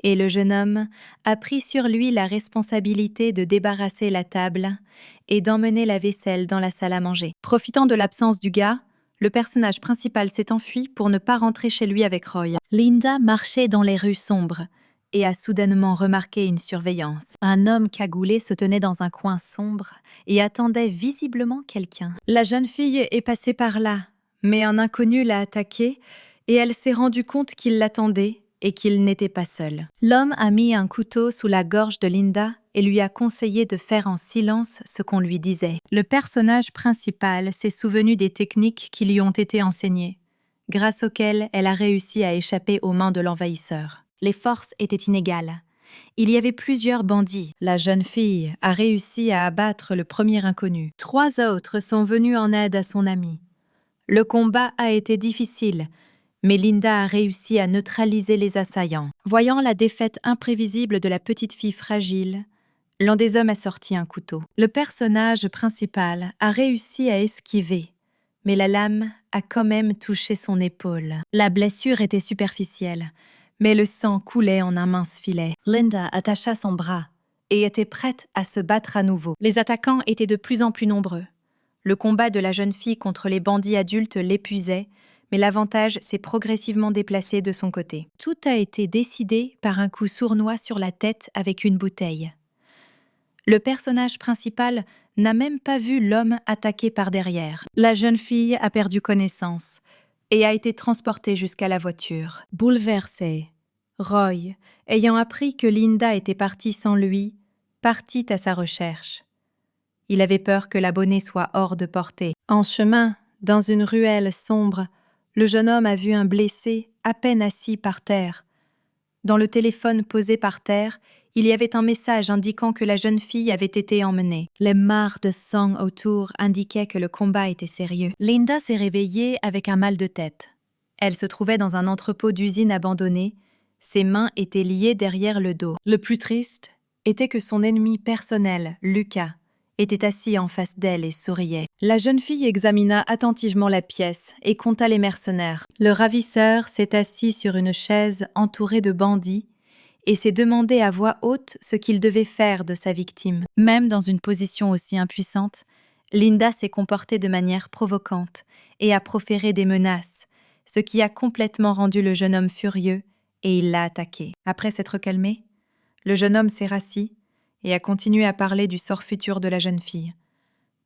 Et le jeune homme a pris sur lui la responsabilité de débarrasser la table et d'emmener la vaisselle dans la salle à manger. Profitant de l'absence du gars, le personnage principal s'est enfui pour ne pas rentrer chez lui avec Roy. Linda marchait dans les rues sombres et a soudainement remarqué une surveillance. Un homme cagoulé se tenait dans un coin sombre et attendait visiblement quelqu'un. La jeune fille est passée par là, mais un inconnu l'a attaquée et elle s'est rendue compte qu'il l'attendait et qu'il n'était pas seul. L'homme a mis un couteau sous la gorge de Linda et lui a conseillé de faire en silence ce qu'on lui disait. Le personnage principal s'est souvenu des techniques qui lui ont été enseignées, grâce auxquelles elle a réussi à échapper aux mains de l'envahisseur. Les forces étaient inégales. Il y avait plusieurs bandits. La jeune fille a réussi à abattre le premier inconnu. 3 autres sont venus en aide à son ami. Le combat a été difficile, mais Linda a réussi à neutraliser les assaillants. Voyant la défaite imprévisible de la petite fille fragile, l'un des hommes a sorti un couteau. Le personnage principal a réussi à esquiver, mais la lame a quand même touché son épaule. La blessure était superficielle, mais le sang coulait en un mince filet. Linda attacha son bras et était prête à se battre à nouveau. Les attaquants étaient de plus en plus nombreux. Le combat de la jeune fille contre les bandits adultes l'épuisait, mais l'avantage s'est progressivement déplacé de son côté. Tout a été décidé par un coup sournois sur la tête avec une bouteille. Le personnage principal n'a même pas vu l'homme attaqué par derrière. La jeune fille a perdu connaissance et a été transportée jusqu'à la voiture. Bouleversé, Roy, ayant appris que Linda était partie sans lui, partit à sa recherche. Il avait peur que l'abonné soit hors de portée. En chemin, dans une ruelle sombre, le jeune homme a vu un blessé à peine assis par terre. Dans le téléphone posé par terre, il y avait un message indiquant que la jeune fille avait été emmenée. Les mares de sang autour indiquaient que le combat était sérieux. Linda s'est réveillée avec un mal de tête. Elle se trouvait dans un entrepôt d'usine abandonné. Ses mains étaient liées derrière le dos. Le plus triste était que son ennemi personnel, Lucas, était assis en face d'elle et souriait. La jeune fille examina attentivement la pièce et compta les mercenaires. Le ravisseur s'est assis sur une chaise entourée de bandits et s'est demandé à voix haute ce qu'il devait faire de sa victime. Même dans une position aussi impuissante, Linda s'est comportée de manière provocante et a proféré des menaces, ce qui a complètement rendu le jeune homme furieux et il l'a attaqué. Après s'être calmé, le jeune homme s'est rassis et a continué à parler du sort futur de la jeune fille.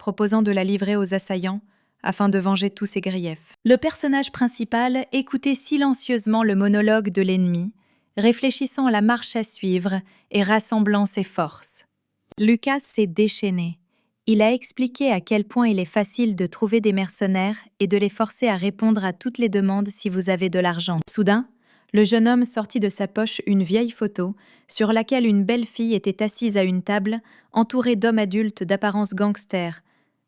proposant de la livrer aux assaillants afin de venger tous ses griefs. Le personnage principal écoutait silencieusement le monologue de l'ennemi, réfléchissant à la marche à suivre et rassemblant ses forces. Lucas s'est déchaîné. Il a expliqué à quel point il est facile de trouver des mercenaires et de les forcer à répondre à toutes les demandes si vous avez de l'argent. Soudain, le jeune homme sortit de sa poche une vieille photo sur laquelle une belle fille était assise à une table, entourée d'hommes adultes d'apparence gangster.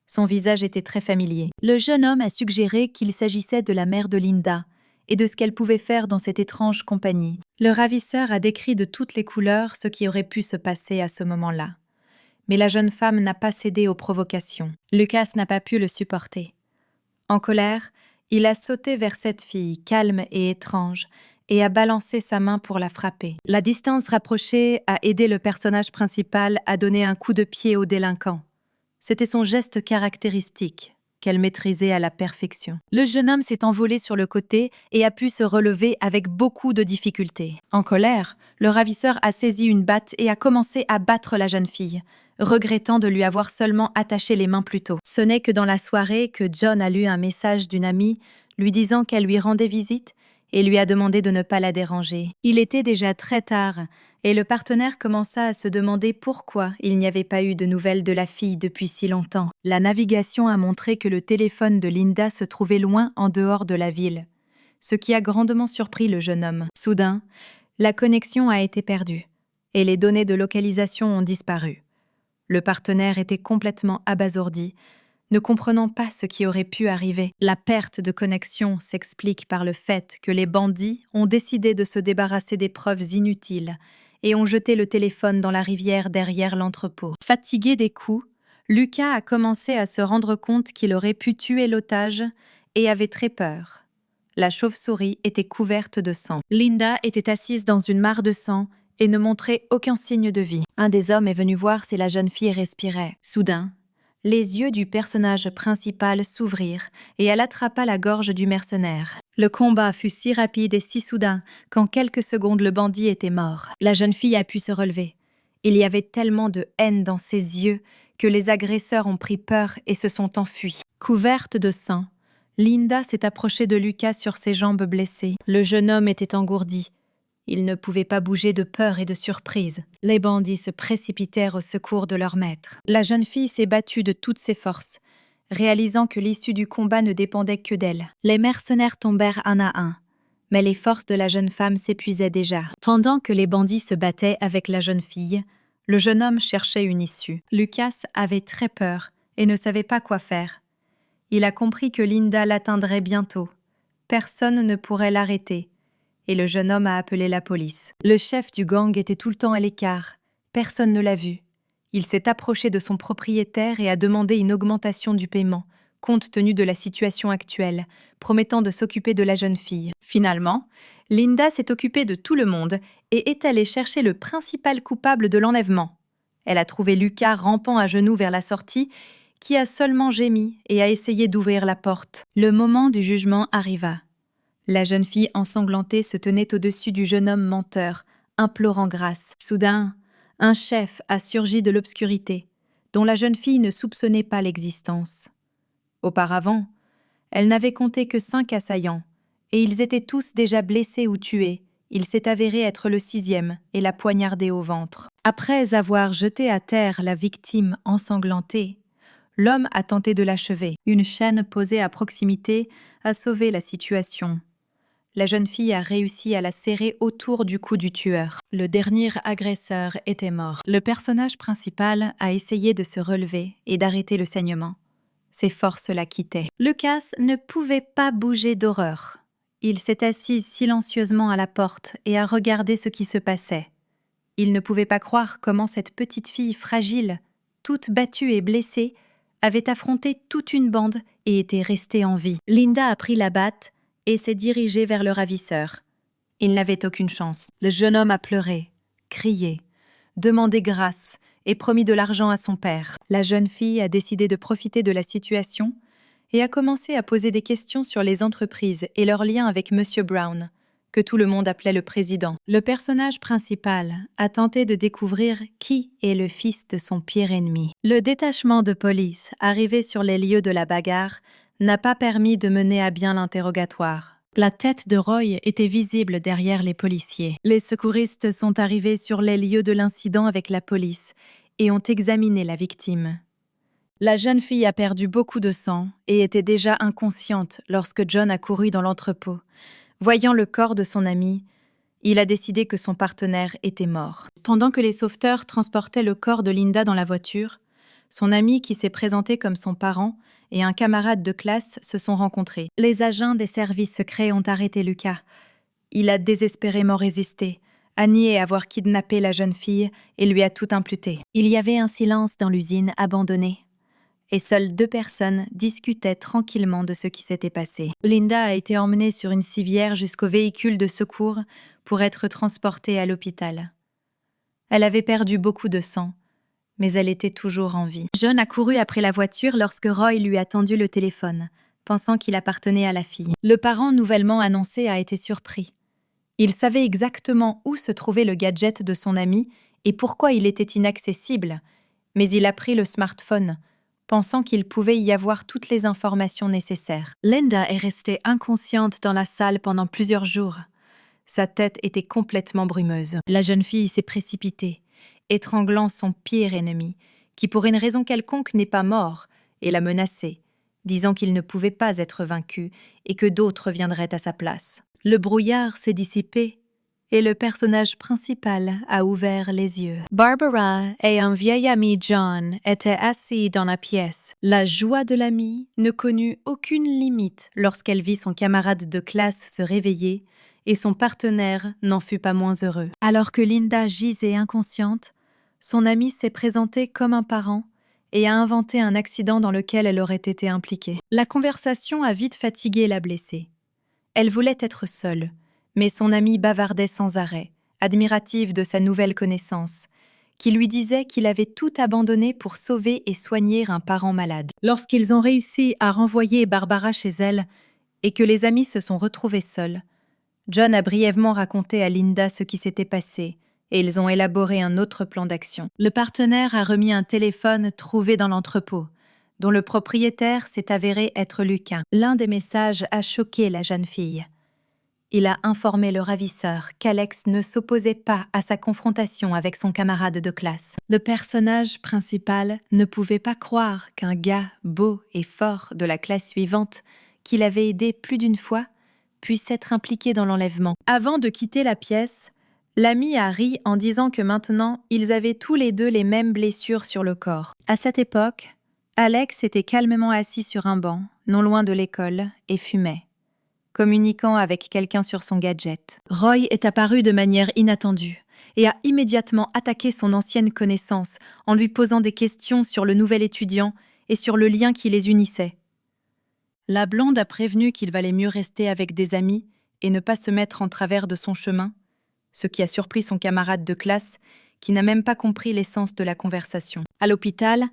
Son visage était très familier. Le jeune homme a suggéré qu'il s'agissait de la mère de Linda et de ce qu'elle pouvait faire dans cette étrange compagnie. Le ravisseur a décrit de toutes les couleurs ce qui aurait pu se passer à ce moment-là. Mais la jeune femme n'a pas cédé aux provocations. Lucas n'a pas pu le supporter. En colère, il a sauté vers cette fille, calme et étrange, et a balancé sa main pour la frapper. La distance rapprochée a aidé le personnage principal à donner un coup de pied au délinquant. C'était son geste caractéristique, qu'elle maîtrisait à la perfection. Le jeune homme s'est envolé sur le côté et a pu se relever avec beaucoup de difficultés. En colère, le ravisseur a saisi une batte et a commencé à battre la jeune fille, regrettant de lui avoir seulement attaché les mains plus tôt. Ce n'est que dans la soirée que John a lu un message d'une amie lui disant qu'elle lui rendait visite et lui a demandé de ne pas la déranger. Il était déjà très tard et le partenaire commença à se demander pourquoi il n'y avait pas eu de nouvelles de la fille depuis si longtemps. La navigation a montré que le téléphone de Linda se trouvait loin en dehors de la ville, ce qui a grandement surpris le jeune homme. Soudain, la connexion a été perdue et les données de localisation ont disparu. Le partenaire était complètement abasourdi, ne comprenant pas ce qui aurait pu arriver. La perte de connexion s'explique par le fait que les bandits ont décidé de se débarrasser des preuves inutiles et ont jeté le téléphone dans la rivière derrière l'entrepôt. Fatigué des coups, Lucas a commencé à se rendre compte qu'il aurait pu tuer l'otage et avait très peur. La chauve-souris était couverte de sang. Linda était assise dans une mare de sang et ne montrait aucun signe de vie. Un des hommes est venu voir si la jeune fille respirait. Soudain, les yeux du personnage principal s'ouvrirent et elle attrapa la gorge du mercenaire. Le combat fut si rapide et si soudain qu'en quelques secondes le bandit était mort. La jeune fille a pu se relever. Il y avait tellement de haine dans ses yeux que les agresseurs ont pris peur et se sont enfuis. Couverte de sang, Linda s'est approchée de Lucas sur ses jambes blessées. Le jeune homme était engourdi. Il ne pouvait pas bouger de peur et de surprise. Les bandits se précipitèrent au secours de leur maître. La jeune fille s'est battue de toutes ses forces, réalisant que l'issue du combat ne dépendait que d'elle. Les mercenaires tombèrent un à un, mais les forces de la jeune femme s'épuisaient déjà. Pendant que les bandits se battaient avec la jeune fille, le jeune homme cherchait une issue. Lucas avait très peur et ne savait pas quoi faire. Il a compris que Linda l'atteindrait bientôt. Personne ne pourrait l'arrêter. Et le jeune homme a appelé la police. Le chef du gang était tout le temps à l'écart. Personne ne l'a vu. Il s'est approché de son propriétaire et a demandé une augmentation du paiement, compte tenu de la situation actuelle, promettant de s'occuper de la jeune fille. Finalement, Linda s'est occupée de tout le monde et est allée chercher le principal coupable de l'enlèvement. Elle a trouvé Lucas rampant à genoux vers la sortie, qui a seulement gémi et a essayé d'ouvrir la porte. Le moment du jugement arriva. La jeune fille ensanglantée se tenait au-dessus du jeune homme menteur, implorant grâce. Soudain, un chef a surgi de l'obscurité, dont la jeune fille ne soupçonnait pas l'existence. Auparavant, elle n'avait compté que 5 assaillants, et ils étaient tous déjà blessés ou tués. Il s'est avéré être le 6e et l'a poignardé au ventre. Après avoir jeté à terre la victime ensanglantée, l'homme a tenté de l'achever. Une chaîne posée à proximité a sauvé la situation. La jeune fille a réussi à la serrer autour du cou du tueur. Le dernier agresseur était mort. Le personnage principal a essayé de se relever et d'arrêter le saignement. Ses forces la quittaient. Lucas ne pouvait pas bouger d'horreur. Il s'est assis silencieusement à la porte et a regardé ce qui se passait. Il ne pouvait pas croire comment cette petite fille fragile, toute battue et blessée, avait affronté toute une bande et était restée en vie. Linda a pris la batte et s'est dirigée vers le ravisseur. Il n'avait aucune chance. Le jeune homme a pleuré, crié, demandé grâce et promis de l'argent à son père. La jeune fille a décidé de profiter de la situation et a commencé à poser des questions sur les entreprises et leurs liens avec Monsieur Brown, que tout le monde appelait le président. Le personnage principal a tenté de découvrir qui est le fils de son pire ennemi. Le détachement de police, arrivé sur les lieux de la bagarre, n'a pas permis de mener à bien l'interrogatoire. La tête de Roy était visible derrière les policiers. Les secouristes sont arrivés sur les lieux de l'incident avec la police et ont examiné la victime. La jeune fille a perdu beaucoup de sang et était déjà inconsciente lorsque John a couru dans l'entrepôt. Voyant le corps de son ami, il a décidé que son partenaire était mort. Pendant que les sauveteurs transportaient le corps de Linda dans la voiture, son ami qui s'est présenté comme son parent et un camarade de classe se sont rencontrés. Les agents des services secrets ont arrêté Lucas. Il a désespérément résisté, a nié avoir kidnappé la jeune fille et lui a tout imputé. Il y avait un silence dans l'usine abandonnée, et seules 2 personnes discutaient tranquillement de ce qui s'était passé. Linda a été emmenée sur une civière jusqu'au véhicule de secours pour être transportée à l'hôpital. Elle avait perdu beaucoup de sang, mais elle était toujours en vie. John a couru après la voiture lorsque Roy lui a tendu le téléphone, pensant qu'il appartenait à la fille. Le parent nouvellement annoncé a été surpris. Il savait exactement où se trouvait le gadget de son ami et pourquoi il était inaccessible, mais il a pris le smartphone, pensant qu'il pouvait y avoir toutes les informations nécessaires. Linda est restée inconsciente dans la salle pendant plusieurs jours. Sa tête était complètement brumeuse. La jeune fille s'est précipitée, étranglant son pire ennemi, qui pour une raison quelconque n'est pas mort, et l'a menacé, disant qu'il ne pouvait pas être vaincu et que d'autres viendraient à sa place. Le brouillard s'est dissipé et le personnage principal a ouvert les yeux. Barbara et un vieil ami John étaient assis dans la pièce. La joie de l'amie ne connut aucune limite lorsqu'elle vit son camarade de classe se réveiller et son partenaire n'en fut pas moins heureux. Alors que Linda gisait inconsciente, son amie s'est présentée comme un parent et a inventé un accident dans lequel elle aurait été impliquée. La conversation a vite fatigué la blessée. Elle voulait être seule, mais son amie bavardait sans arrêt, admirative de sa nouvelle connaissance, qui lui disait qu'il avait tout abandonné pour sauver et soigner un parent malade. Lorsqu'ils ont réussi à renvoyer Barbara chez elle et que les amis se sont retrouvés seuls, John a brièvement raconté à Linda ce qui s'était passé et ils ont élaboré un autre plan d'action. Le partenaire a remis un téléphone trouvé dans l'entrepôt, dont le propriétaire s'est avéré être Lucas. L'un des messages a choqué la jeune fille. Il a informé le ravisseur qu'Alex ne s'opposait pas à sa confrontation avec son camarade de classe. Le personnage principal ne pouvait pas croire qu'un gars beau et fort de la classe suivante, qu'il avait aidé plus d'une fois, puisse être impliqué dans l'enlèvement. Avant de quitter la pièce, l'ami a ri en disant que maintenant, ils avaient tous les 2 les mêmes blessures sur le corps. À cette époque, Alex était calmement assis sur un banc, non loin de l'école, et fumait, communiquant avec quelqu'un sur son gadget. Roy est apparu de manière inattendue et a immédiatement attaqué son ancienne connaissance en lui posant des questions sur le nouvel étudiant et sur le lien qui les unissait. La blonde a prévenu qu'il valait mieux rester avec des amis et ne pas se mettre en travers de son chemin, ce qui a surpris son camarade de classe qui n'a même pas compris l'essence de la conversation. À l'hôpital,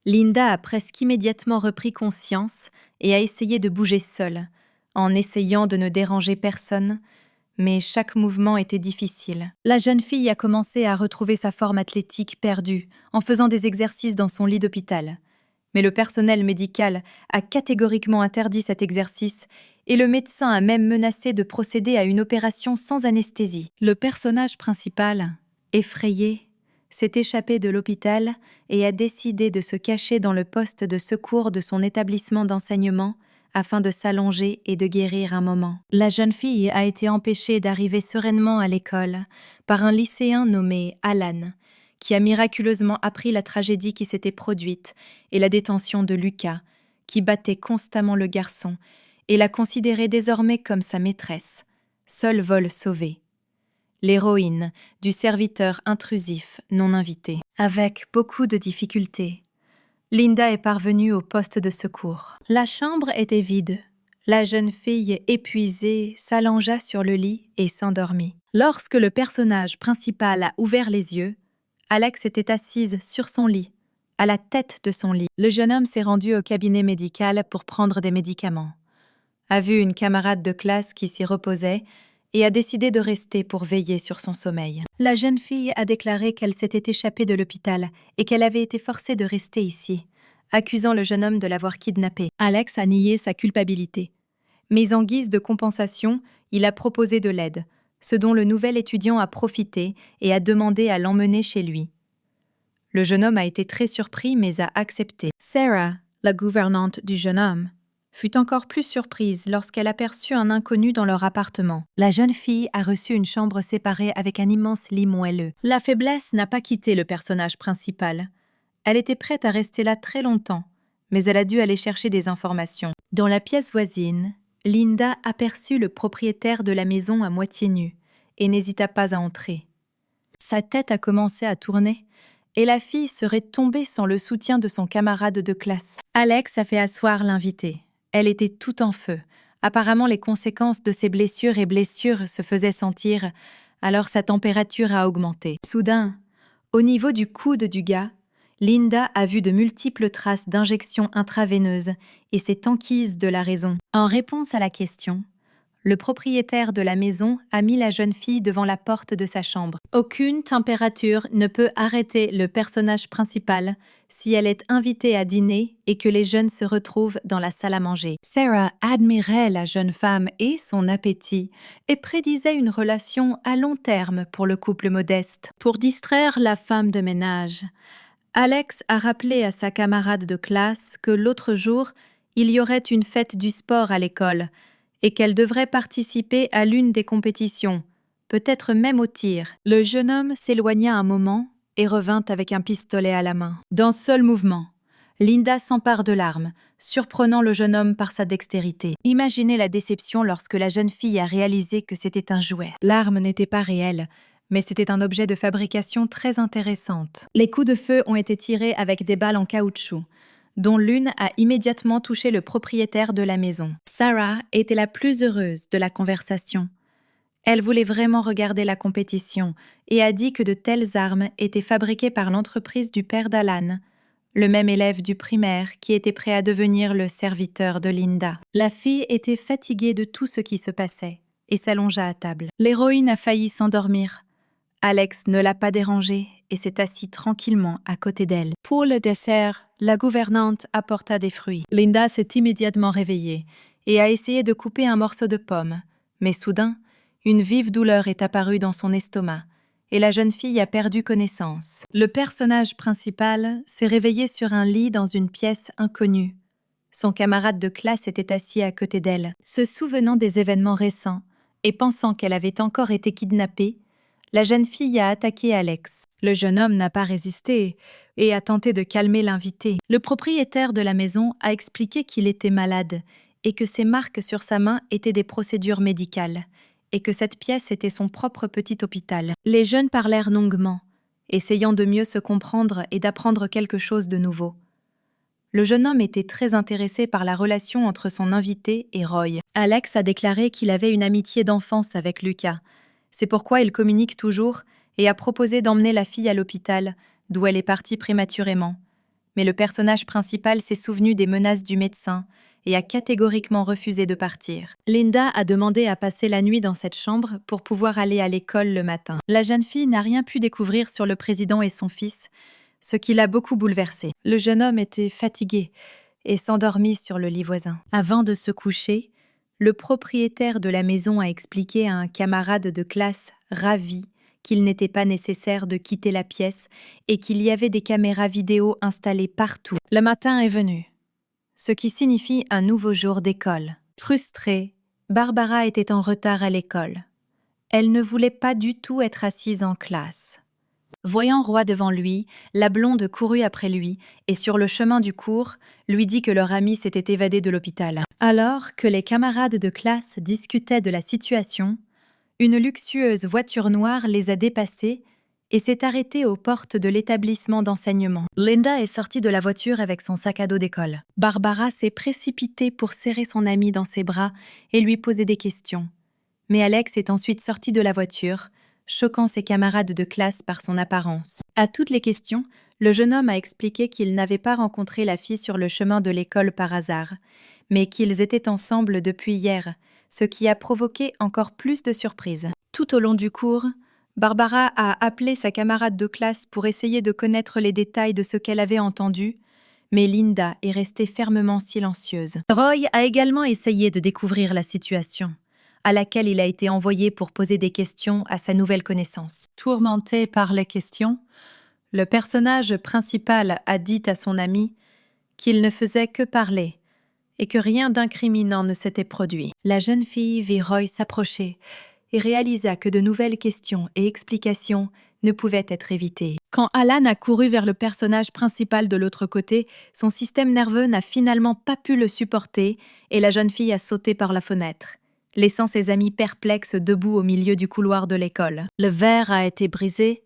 Linda a presque immédiatement repris conscience et a essayé de bouger seule, en essayant de ne déranger personne, mais chaque mouvement était difficile. La jeune fille a commencé à retrouver sa forme athlétique perdue en faisant des exercices dans son lit d'hôpital. Mais le personnel médical a catégoriquement interdit cet exercice et le médecin a même menacé de procéder à une opération sans anesthésie. Le personnage principal, effrayé, s'est échappé de l'hôpital et a décidé de se cacher dans le poste de secours de son établissement d'enseignement afin de s'allonger et de guérir un moment. La jeune fille a été empêchée d'arriver sereinement à l'école par un lycéen nommé Alan, qui a miraculeusement appris la tragédie qui s'était produite et la détention de Lucas, qui battait constamment le garçon et la considérait désormais comme sa maîtresse, seul vol sauvé. L'héroïne du serviteur intrusif non invité. Avec beaucoup de difficultés, Linda est parvenue au poste de secours. La chambre était vide. La jeune fille, épuisée, s'allongea sur le lit et s'endormit. Lorsque le personnage principal a ouvert les yeux, Alex était assise sur son lit, à la tête de son lit. Le jeune homme s'est rendu au cabinet médical pour prendre des médicaments, a vu une camarade de classe qui s'y reposait et a décidé de rester pour veiller sur son sommeil. La jeune fille a déclaré qu'elle s'était échappée de l'hôpital et qu'elle avait été forcée de rester ici, accusant le jeune homme de l'avoir kidnappée. Alex a nié sa culpabilité. Mais en guise de compensation, il a proposé de l'aide, ce dont le nouvel étudiant a profité et a demandé à l'emmener chez lui. Le jeune homme a été très surpris mais a accepté. Sarah, la gouvernante du jeune homme, fut encore plus surprise lorsqu'elle aperçut un inconnu dans leur appartement. La jeune fille a reçu une chambre séparée avec un immense lit moelleux. La faiblesse n'a pas quitté le personnage principal. Elle était prête à rester là très longtemps, mais elle a dû aller chercher des informations. Dans la pièce voisine, Linda aperçut le propriétaire de la maison à moitié nu et n'hésita pas à entrer. Sa tête a commencé à tourner et la fille serait tombée sans le soutien de son camarade de classe. Alex a fait asseoir l'invitée. Elle était tout en feu. Apparemment, les conséquences de ses blessures se faisaient sentir, alors sa température a augmenté. Soudain, au niveau du coude du gars, Linda a vu de multiples traces d'injections intraveineuses et s'est enquise de la raison. En réponse à la question, le propriétaire de la maison a mis la jeune fille devant la porte de sa chambre. Aucune température ne peut arrêter le personnage principal si elle est invitée à dîner et que les jeunes se retrouvent dans la salle à manger. Sarah admirait la jeune femme et son appétit et prédisait une relation à long terme pour le couple modeste. Pour distraire la femme de ménage, Alex a rappelé à sa camarade de classe que l'autre jour, il y aurait une fête du sport à l'école et qu'elle devrait participer à l'une des compétitions, peut-être même au tir. Le jeune homme s'éloigna un moment et revint avec un pistolet à la main. D'un seul mouvement, Linda s'empare de l'arme, surprenant le jeune homme par sa dextérité. Imaginez la déception lorsque la jeune fille a réalisé que c'était un jouet. L'arme n'était pas réelle, mais c'était un objet de fabrication très intéressante. Les coups de feu ont été tirés avec des balles en caoutchouc, dont l'une a immédiatement touché le propriétaire de la maison. Sarah était la plus heureuse de la conversation. Elle voulait vraiment regarder la compétition et a dit que de telles armes étaient fabriquées par l'entreprise du père d'Alan, le même élève du primaire qui était prêt à devenir le serviteur de Linda. La fille était fatiguée de tout ce qui se passait et s'allongea à table. L'héroïne a failli s'endormir. Alex ne l'a pas dérangée et s'est assis tranquillement à côté d'elle. Pour le dessert, la gouvernante apporta des fruits. Linda s'est immédiatement réveillée et a essayé de couper un morceau de pomme. Mais soudain, une vive douleur est apparue dans son estomac et la jeune fille a perdu connaissance. Le personnage principal s'est réveillé sur un lit dans une pièce inconnue. Son camarade de classe était assis à côté d'elle. Se souvenant des événements récents et pensant qu'elle avait encore été kidnappée, la jeune fille a attaqué Alex. Le jeune homme n'a pas résisté et a tenté de calmer l'invité. Le propriétaire de la maison a expliqué qu'il était malade et que ses marques sur sa main étaient des procédures médicales et que cette pièce était son propre petit hôpital. Les jeunes parlèrent longuement, essayant de mieux se comprendre et d'apprendre quelque chose de nouveau. Le jeune homme était très intéressé par la relation entre son invité et Roy. Alex a déclaré qu'il avait une amitié d'enfance avec Lucas. C'est pourquoi il communique toujours et a proposé d'emmener la fille à l'hôpital, d'où elle est partie prématurément. Mais le personnage principal s'est souvenu des menaces du médecin et a catégoriquement refusé de partir. Linda a demandé à passer la nuit dans cette chambre pour pouvoir aller à l'école le matin. La jeune fille n'a rien pu découvrir sur le président et son fils, ce qui l'a beaucoup bouleversée. Le jeune homme était fatigué et s'endormit sur le lit voisin. Avant de se coucher, le propriétaire de la maison a expliqué à un camarade de classe ravi qu'il n'était pas nécessaire de quitter la pièce et qu'il y avait des caméras vidéo installées partout. Le matin est venu, ce qui signifie un nouveau jour d'école. Frustrée, Barbara était en retard à l'école. Elle ne voulait pas du tout être assise en classe. Voyant Roy devant lui, la blonde courut après lui et sur le chemin du cours, lui dit que leur ami s'était évadé de l'hôpital. Alors que les camarades de classe discutaient de la situation, une luxueuse voiture noire les a dépassés et s'est arrêtée aux portes de l'établissement d'enseignement. Linda est sortie de la voiture avec son sac à dos d'école. Barbara s'est précipitée pour serrer son amie dans ses bras et lui poser des questions. Mais Alex est ensuite sorti de la voiture, choquant ses camarades de classe par son apparence. À toutes les questions, le jeune homme a expliqué qu'il n'avait pas rencontré la fille sur le chemin de l'école par hasard, mais qu'ils étaient ensemble depuis hier, ce qui a provoqué encore plus de surprises. Tout au long du cours, Barbara a appelé sa camarade de classe pour essayer de connaître les détails de ce qu'elle avait entendu, mais Linda est restée fermement silencieuse. Roy a également essayé de découvrir la situation, à laquelle il a été envoyé pour poser des questions à sa nouvelle connaissance. Tourmenté par les questions, le personnage principal a dit à son ami qu'il ne faisait que parler et que rien d'incriminant ne s'était produit. La jeune fille vit Roy s'approcher et réalisa que de nouvelles questions et explications ne pouvaient être évitées. Quand Alan a couru vers le personnage principal de l'autre côté, son système nerveux n'a finalement pas pu le supporter et la jeune fille a sauté par la fenêtre, laissant ses amis perplexes debout au milieu du couloir de l'école. Le verre a été brisé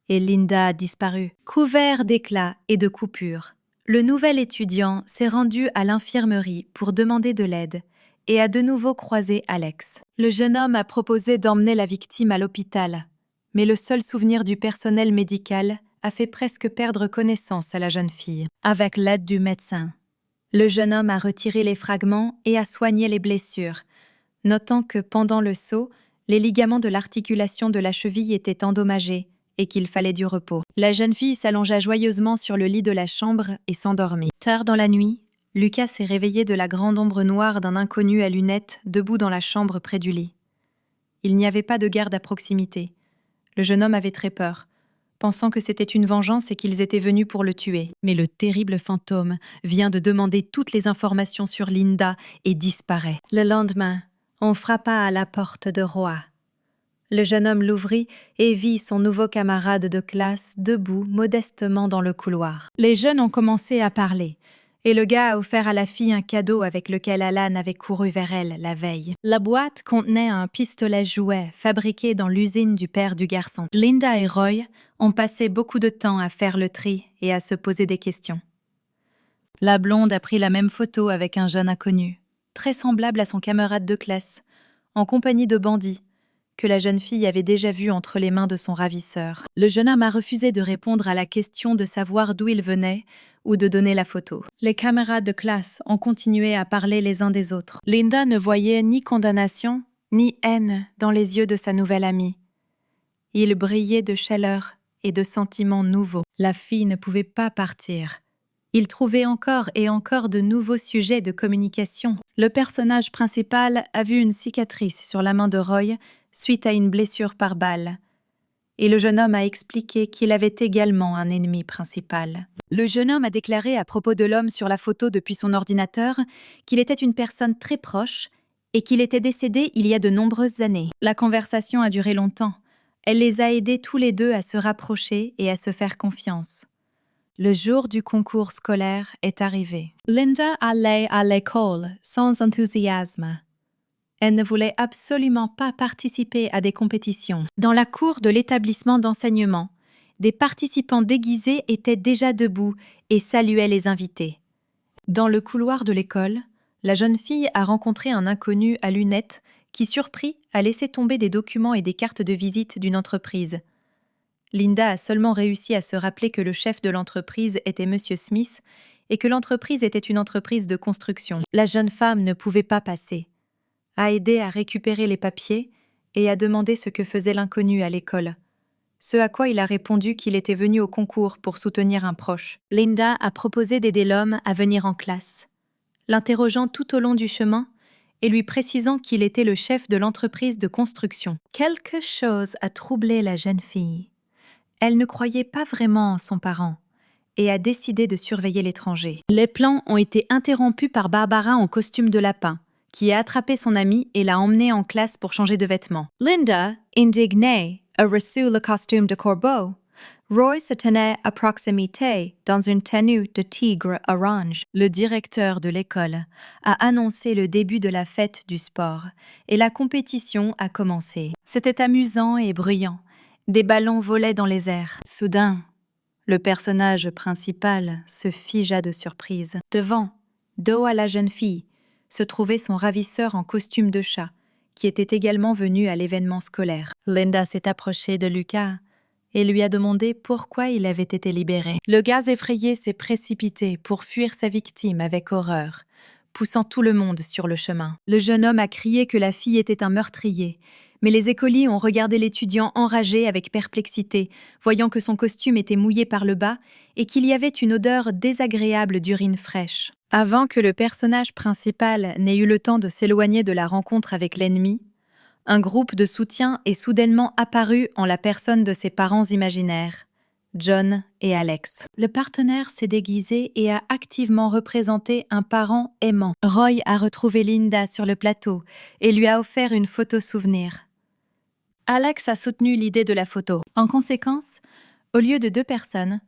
et Linda a disparu. Couvert d'éclats et de coupures, le nouvel étudiant s'est rendu à l'infirmerie pour demander de l'aide et a de nouveau croisé Alex. Le jeune homme a proposé d'emmener la victime à l'hôpital, mais le seul souvenir du personnel médical a fait presque perdre connaissance à la jeune fille. Avec l'aide du médecin, le jeune homme a retiré les fragments et a soigné les blessures, notant que pendant le saut, les ligaments de l'articulation de la cheville étaient endommagés et qu'il fallait du repos. La jeune fille s'allongea joyeusement sur le lit de la chambre et s'endormit. Tard dans la nuit, Lucas s'est réveillé de la grande ombre noire d'un inconnu à lunettes debout dans la chambre près du lit. Il n'y avait pas de garde à proximité. Le jeune homme avait très peur, pensant que c'était une vengeance et qu'ils étaient venus pour le tuer. Mais le terrible fantôme vient de demander toutes les informations sur Linda et disparaît. Le lendemain, on frappa à la porte de Roy. Le jeune homme l'ouvrit et vit son nouveau camarade de classe debout modestement dans le couloir. Les jeunes ont commencé à parler, et le gars a offert à la fille un cadeau avec lequel Alan avait couru vers elle la veille. La boîte contenait un pistolet jouet fabriqué dans l'usine du père du garçon. Linda et Roy ont passé beaucoup de temps à faire le tri et à se poser des questions. La blonde a pris la même photo avec un jeune inconnu, très semblable à son camarade de classe, en compagnie de bandits, que la jeune fille avait déjà vu entre les mains de son ravisseur. Le jeune homme a refusé de répondre à la question de savoir d'où il venait ou de donner la photo. Les camarades de classe ont continué à parler les uns des autres. Linda ne voyait ni condamnation, ni haine dans les yeux de sa nouvelle amie. Il brillait de chaleur et de sentiments nouveaux. La fille ne pouvait pas partir. Il trouvait encore et encore de nouveaux sujets de communication. Le personnage principal a vu une cicatrice sur la main de Roy suite à une blessure par balle. Et le jeune homme a expliqué qu'il avait également un ennemi principal. Le jeune homme a déclaré à propos de l'homme sur la photo depuis son ordinateur qu'il était une personne très proche et qu'il était décédé il y a de nombreuses années. La conversation a duré longtemps. Elle les a aidés tous les deux à se rapprocher et à se faire confiance. Le jour du concours scolaire est arrivé. Linda allait à l'école sans enthousiasme. Elle ne voulait absolument pas participer à des compétitions. Dans la cour de l'établissement d'enseignement, des participants déguisés étaient déjà debout et saluaient les invités. Dans le couloir de l'école, la jeune fille a rencontré un inconnu à lunettes qui, surpris, a laissé tomber des documents et des cartes de visite d'une entreprise. Linda a seulement réussi à se rappeler que le chef de l'entreprise était M. Smith et que l'entreprise était une entreprise de construction. La jeune femme ne pouvait pas passer. A aidé à récupérer les papiers et a demandé ce que faisait l'inconnu à l'école. Ce à quoi il a répondu qu'il était venu au concours pour soutenir un proche. Linda a proposé d'aider l'homme à venir en classe, l'interrogeant tout au long du chemin et lui précisant qu'il était le chef de l'entreprise de construction. Quelque chose a troublé la jeune fille. Elle ne croyait pas vraiment en son parent et a décidé de surveiller l'étranger. Les plans ont été interrompus par Barbara en costume de lapin, qui a attrapé son amie et l'a emmenée en classe pour changer de vêtements. Linda, indignée, a reçu le costume de corbeau. Roy se tenait à proximité dans une tenue de tigre orange. Le directeur de l'école a annoncé le début de la fête du sport et la compétition a commencé. C'était amusant et bruyant. Des ballons volaient dans les airs. Soudain, le personnage principal se figea de surprise. Devant, dos à la jeune fille, se trouvait son ravisseur en costume de chat, qui était également venu à l'événement scolaire. Linda s'est approchée de Lucas et lui a demandé pourquoi il avait été libéré. Le gars effrayé s'est précipité pour fuir sa victime avec horreur, poussant tout le monde sur le chemin. Le jeune homme a crié que la fille était un meurtrier, mais les écoliers ont regardé l'étudiant enragé avec perplexité, voyant que son costume était mouillé par le bas et qu'il y avait une odeur désagréable d'urine fraîche. Avant que le personnage principal n'ait eu le temps de s'éloigner de la rencontre avec l'ennemi, un groupe de soutien est soudainement apparu en la personne de ses parents imaginaires, John et Alex. Le partenaire s'est déguisé et a activement représenté un parent aimant. Roy a retrouvé Linda sur le plateau et lui a offert une photo souvenir. Alex a soutenu l'idée de la photo. En conséquence, au lieu de 2 personnes,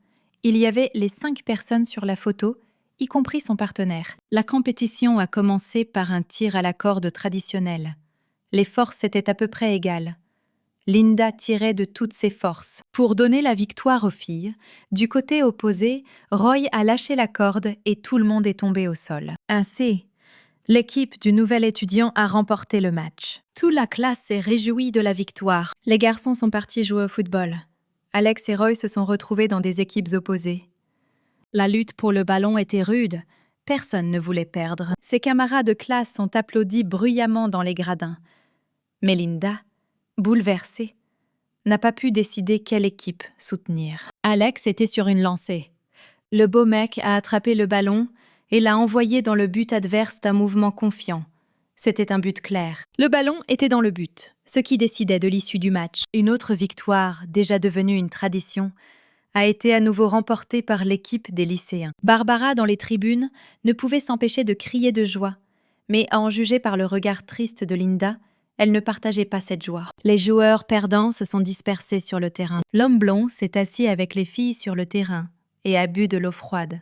il y avait les 5 personnes sur la photo, y compris son partenaire. La compétition a commencé par un tir à la corde traditionnel. Les forces étaient à peu près égales. Linda tirait de toutes ses forces. Pour donner la victoire aux filles, du côté opposé, Roy a lâché la corde et tout le monde est tombé au sol. Ainsi, l'équipe du nouvel étudiant a remporté le match. Toute la classe s'est réjouie de la victoire. Les garçons sont partis jouer au football. Alex et Roy se sont retrouvés dans des équipes opposées. La lutte pour le ballon était rude. Personne ne voulait perdre. Ses camarades de classe ont applaudi bruyamment dans les gradins. Mais Linda, bouleversée, n'a pas pu décider quelle équipe soutenir. Alex était sur une lancée. Le beau mec a attrapé le ballon et l'a envoyé dans le but adverse d'un mouvement confiant. C'était un but clair. Le ballon était dans le but, ce qui décidait de l'issue du match. Une autre victoire, déjà devenue une tradition, a été à nouveau remportée par l'équipe des lycéens. Barbara, dans les tribunes, ne pouvait s'empêcher de crier de joie, mais à en juger par le regard triste de Linda, elle ne partageait pas cette joie. Les joueurs perdants se sont dispersés sur le terrain. L'homme blond s'est assis avec les filles sur le terrain et a bu de l'eau froide.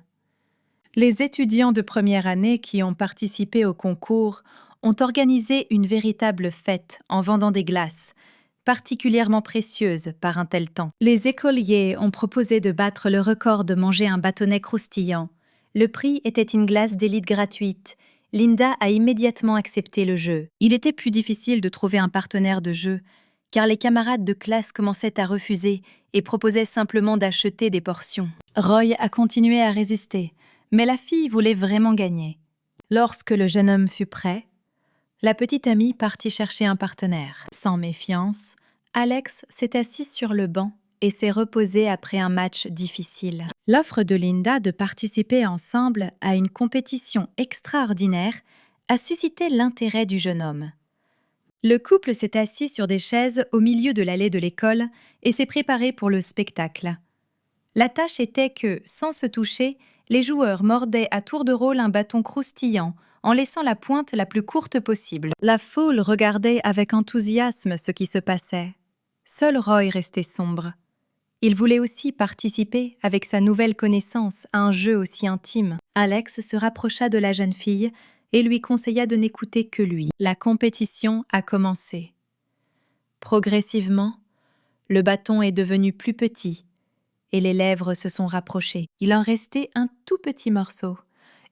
Les étudiants de première année qui ont participé au concours ont organisé une véritable fête en vendant des glaces, particulièrement précieuses par un tel temps. Les écoliers ont proposé de battre le record de manger un bâtonnet croustillant. Le prix était une glace d'élite gratuite. Linda a immédiatement accepté le jeu. Il était plus difficile de trouver un partenaire de jeu, car les camarades de classe commençaient à refuser et proposaient simplement d'acheter des portions. Roy a continué à résister, mais la fille voulait vraiment gagner. Lorsque le jeune homme fut prêt, la petite amie partit chercher un partenaire. Sans méfiance, Alex s'est assis sur le banc et s'est reposé après un match difficile. L'offre de Linda de participer ensemble à une compétition extraordinaire a suscité l'intérêt du jeune homme. Le couple s'est assis sur des chaises au milieu de l'allée de l'école et s'est préparé pour le spectacle. La tâche était que, sans se toucher, les joueurs mordaient à tour de rôle un bâton croustillant en laissant la pointe la plus courte possible. La foule regardait avec enthousiasme ce qui se passait. Seul Roy restait sombre. Il voulait aussi participer, avec sa nouvelle connaissance, à un jeu aussi intime. Alex se rapprocha de la jeune fille et lui conseilla de n'écouter que lui. La compétition a commencé. Progressivement, le bâton est devenu plus petit et les lèvres se sont rapprochées. Il en restait un tout petit morceau.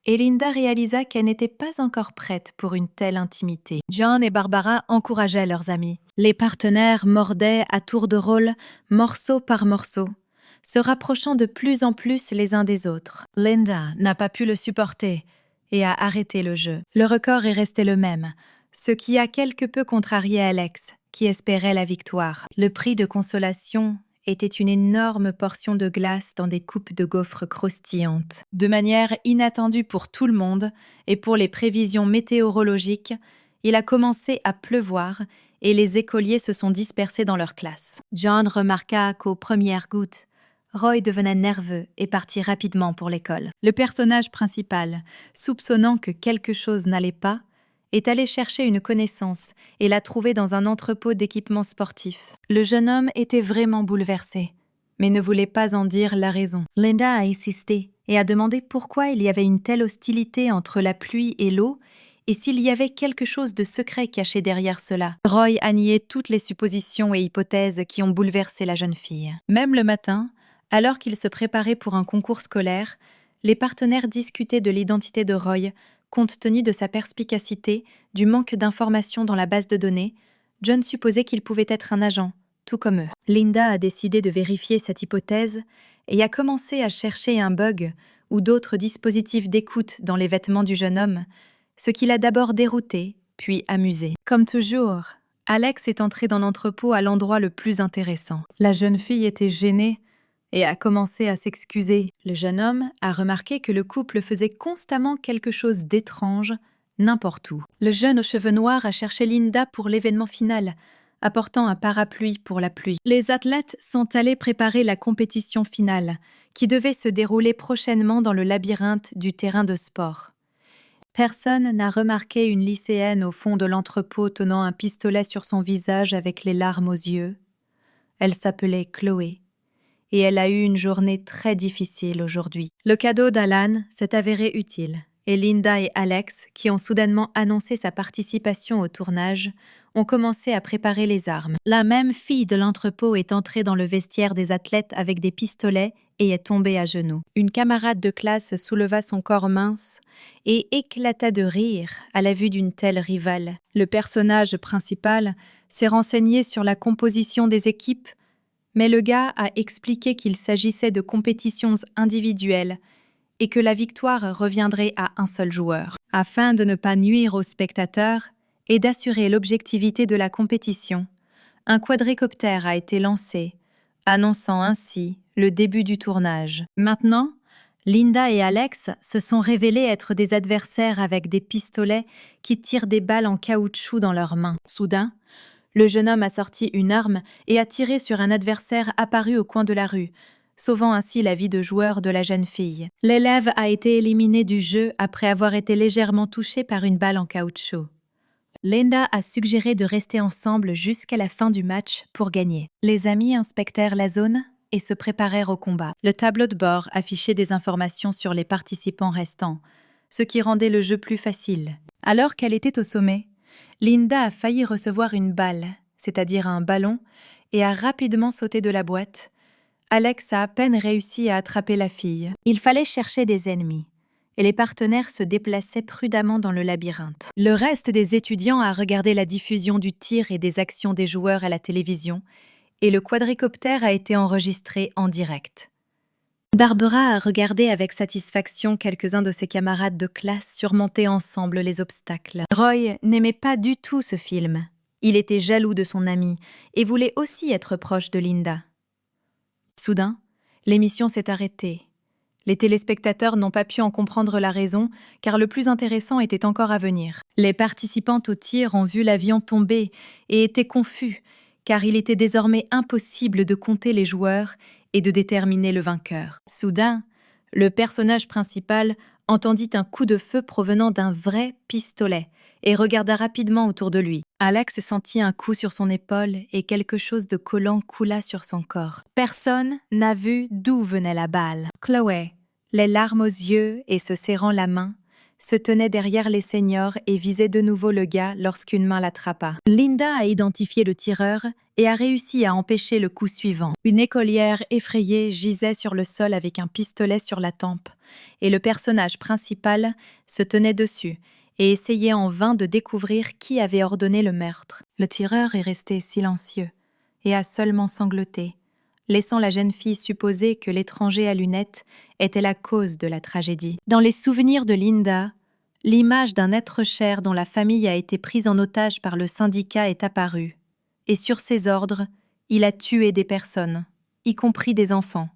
Et Linda réalisa qu'elle n'était pas encore prête pour une telle intimité. John et Barbara encourageaient leurs amis. Les partenaires mordaient à tour de rôle, morceau par morceau, se rapprochant de plus en plus les uns des autres. Linda n'a pas pu le supporter et a arrêté le jeu. Le record est resté le même, ce qui a quelque peu contrarié Alex, qui espérait la victoire. Le prix de consolation était une énorme portion de glace dans des coupes de gaufres croustillantes. De manière inattendue pour tout le monde et pour les prévisions météorologiques, il a commencé à pleuvoir et les écoliers se sont dispersés dans leur classe. John remarqua qu'aux premières gouttes, Roy devenait nerveux et partit rapidement pour l'école. Le personnage principal, soupçonnant que quelque chose n'allait pas, est allé chercher une connaissance et l'a trouvée dans un entrepôt d'équipements sportifs. Le jeune homme était vraiment bouleversé, mais ne voulait pas en dire la raison. Linda a insisté et a demandé pourquoi il y avait une telle hostilité entre la pluie et l'eau et s'il y avait quelque chose de secret caché derrière cela. Roy a nié toutes les suppositions et hypothèses qui ont bouleversé la jeune fille. Même le matin, alors qu'il se préparait pour un concours scolaire, les partenaires discutaient de l'identité de Roy, compte tenu de sa perspicacité, du manque d'informations dans la base de données. John supposait qu'il pouvait être un agent, tout comme eux. Linda a décidé de vérifier cette hypothèse et a commencé à chercher un bug ou d'autres dispositifs d'écoute dans les vêtements du jeune homme, ce qui l'a d'abord déroutée, puis amusée. Comme toujours, Alex est entré dans l'entrepôt à l'endroit le plus intéressant. La jeune fille était gênée et a commencé à s'excuser. Le jeune homme a remarqué que le couple faisait constamment quelque chose d'étrange, n'importe où. Le jeune aux cheveux noirs a cherché Linda pour l'événement final, apportant un parapluie pour la pluie. Les athlètes sont allés préparer la compétition finale, qui devait se dérouler prochainement dans le labyrinthe du terrain de sport. Personne n'a remarqué une lycéenne au fond de l'entrepôt tenant un pistolet sur son visage avec les larmes aux yeux. Elle s'appelait Chloé, et elle a eu une journée très difficile aujourd'hui. Le cadeau d'Alan s'est avéré utile, et Linda et Alex, qui ont soudainement annoncé sa participation au tournage, ont commencé à préparer les armes. La même fille de l'entrepôt est entrée dans le vestiaire des athlètes avec des pistolets et est tombée à genoux. Une camarade de classe souleva son corps mince et éclata de rire à la vue d'une telle rivale. Le personnage principal s'est renseigné sur la composition des équipes, mais le gars a expliqué qu'il s'agissait de compétitions individuelles et que la victoire reviendrait à un seul joueur. Afin de ne pas nuire aux spectateurs et d'assurer l'objectivité de la compétition, un quadricoptère a été lancé, annonçant ainsi le début du tournage. Maintenant, Linda et Alex se sont révélés être des adversaires avec des pistolets qui tirent des balles en caoutchouc dans leurs mains. Soudain, le jeune homme a sorti une arme et a tiré sur un adversaire apparu au coin de la rue, sauvant ainsi la vie de joueur de la jeune fille. L'élève a été éliminé du jeu après avoir été légèrement touché par une balle en caoutchouc. Linda a suggéré de rester ensemble jusqu'à la fin du match pour gagner. Les amis inspectèrent la zone et se préparèrent au combat. Le tableau de bord affichait des informations sur les participants restants, ce qui rendait le jeu plus facile. Alors qu'elle était au sommet, Linda a failli recevoir une balle, c'est-à-dire un ballon, et a rapidement sauté de la boîte. Alex a à peine réussi à attraper la fille. Il fallait chercher des ennemis, et les partenaires se déplaçaient prudemment dans le labyrinthe. Le reste des étudiants a regardé la diffusion du tir et des actions des joueurs à la télévision, et le quadricoptère a été enregistré en direct. Barbara a regardé avec satisfaction quelques-uns de ses camarades de classe surmonter ensemble les obstacles. Roy n'aimait pas du tout ce film. Il était jaloux de son ami et voulait aussi être proche de Linda. Soudain, l'émission s'est arrêtée. Les téléspectateurs n'ont pas pu en comprendre la raison, car le plus intéressant était encore à venir. Les participantes au tir ont vu l'avion tomber et étaient confus, car il était désormais impossible de compter les joueurs et de déterminer le vainqueur. Soudain, le personnage principal entendit un coup de feu provenant d'un vrai pistolet et regarda rapidement autour de lui. Alex sentit un coup sur son épaule et quelque chose de collant coula sur son corps. Personne n'a vu d'où venait la balle. Chloé, les larmes aux yeux et se serrant la main, se tenait derrière les seniors et visait de nouveau le gars lorsqu'une main l'attrapa. Linda a identifié le tireur et a réussi à empêcher le coup suivant. Une écolière effrayée gisait sur le sol avec un pistolet sur la tempe, et le personnage principal se tenait dessus et essayait en vain de découvrir qui avait ordonné le meurtre. Le tireur est resté silencieux et a seulement sangloté, laissant la jeune fille supposer que l'étranger à lunettes était la cause de la tragédie. Dans les souvenirs de Linda, l'image d'un être cher dont la famille a été prise en otage par le syndicat est apparue, et sur ses ordres, il a tué des personnes, y compris des enfants,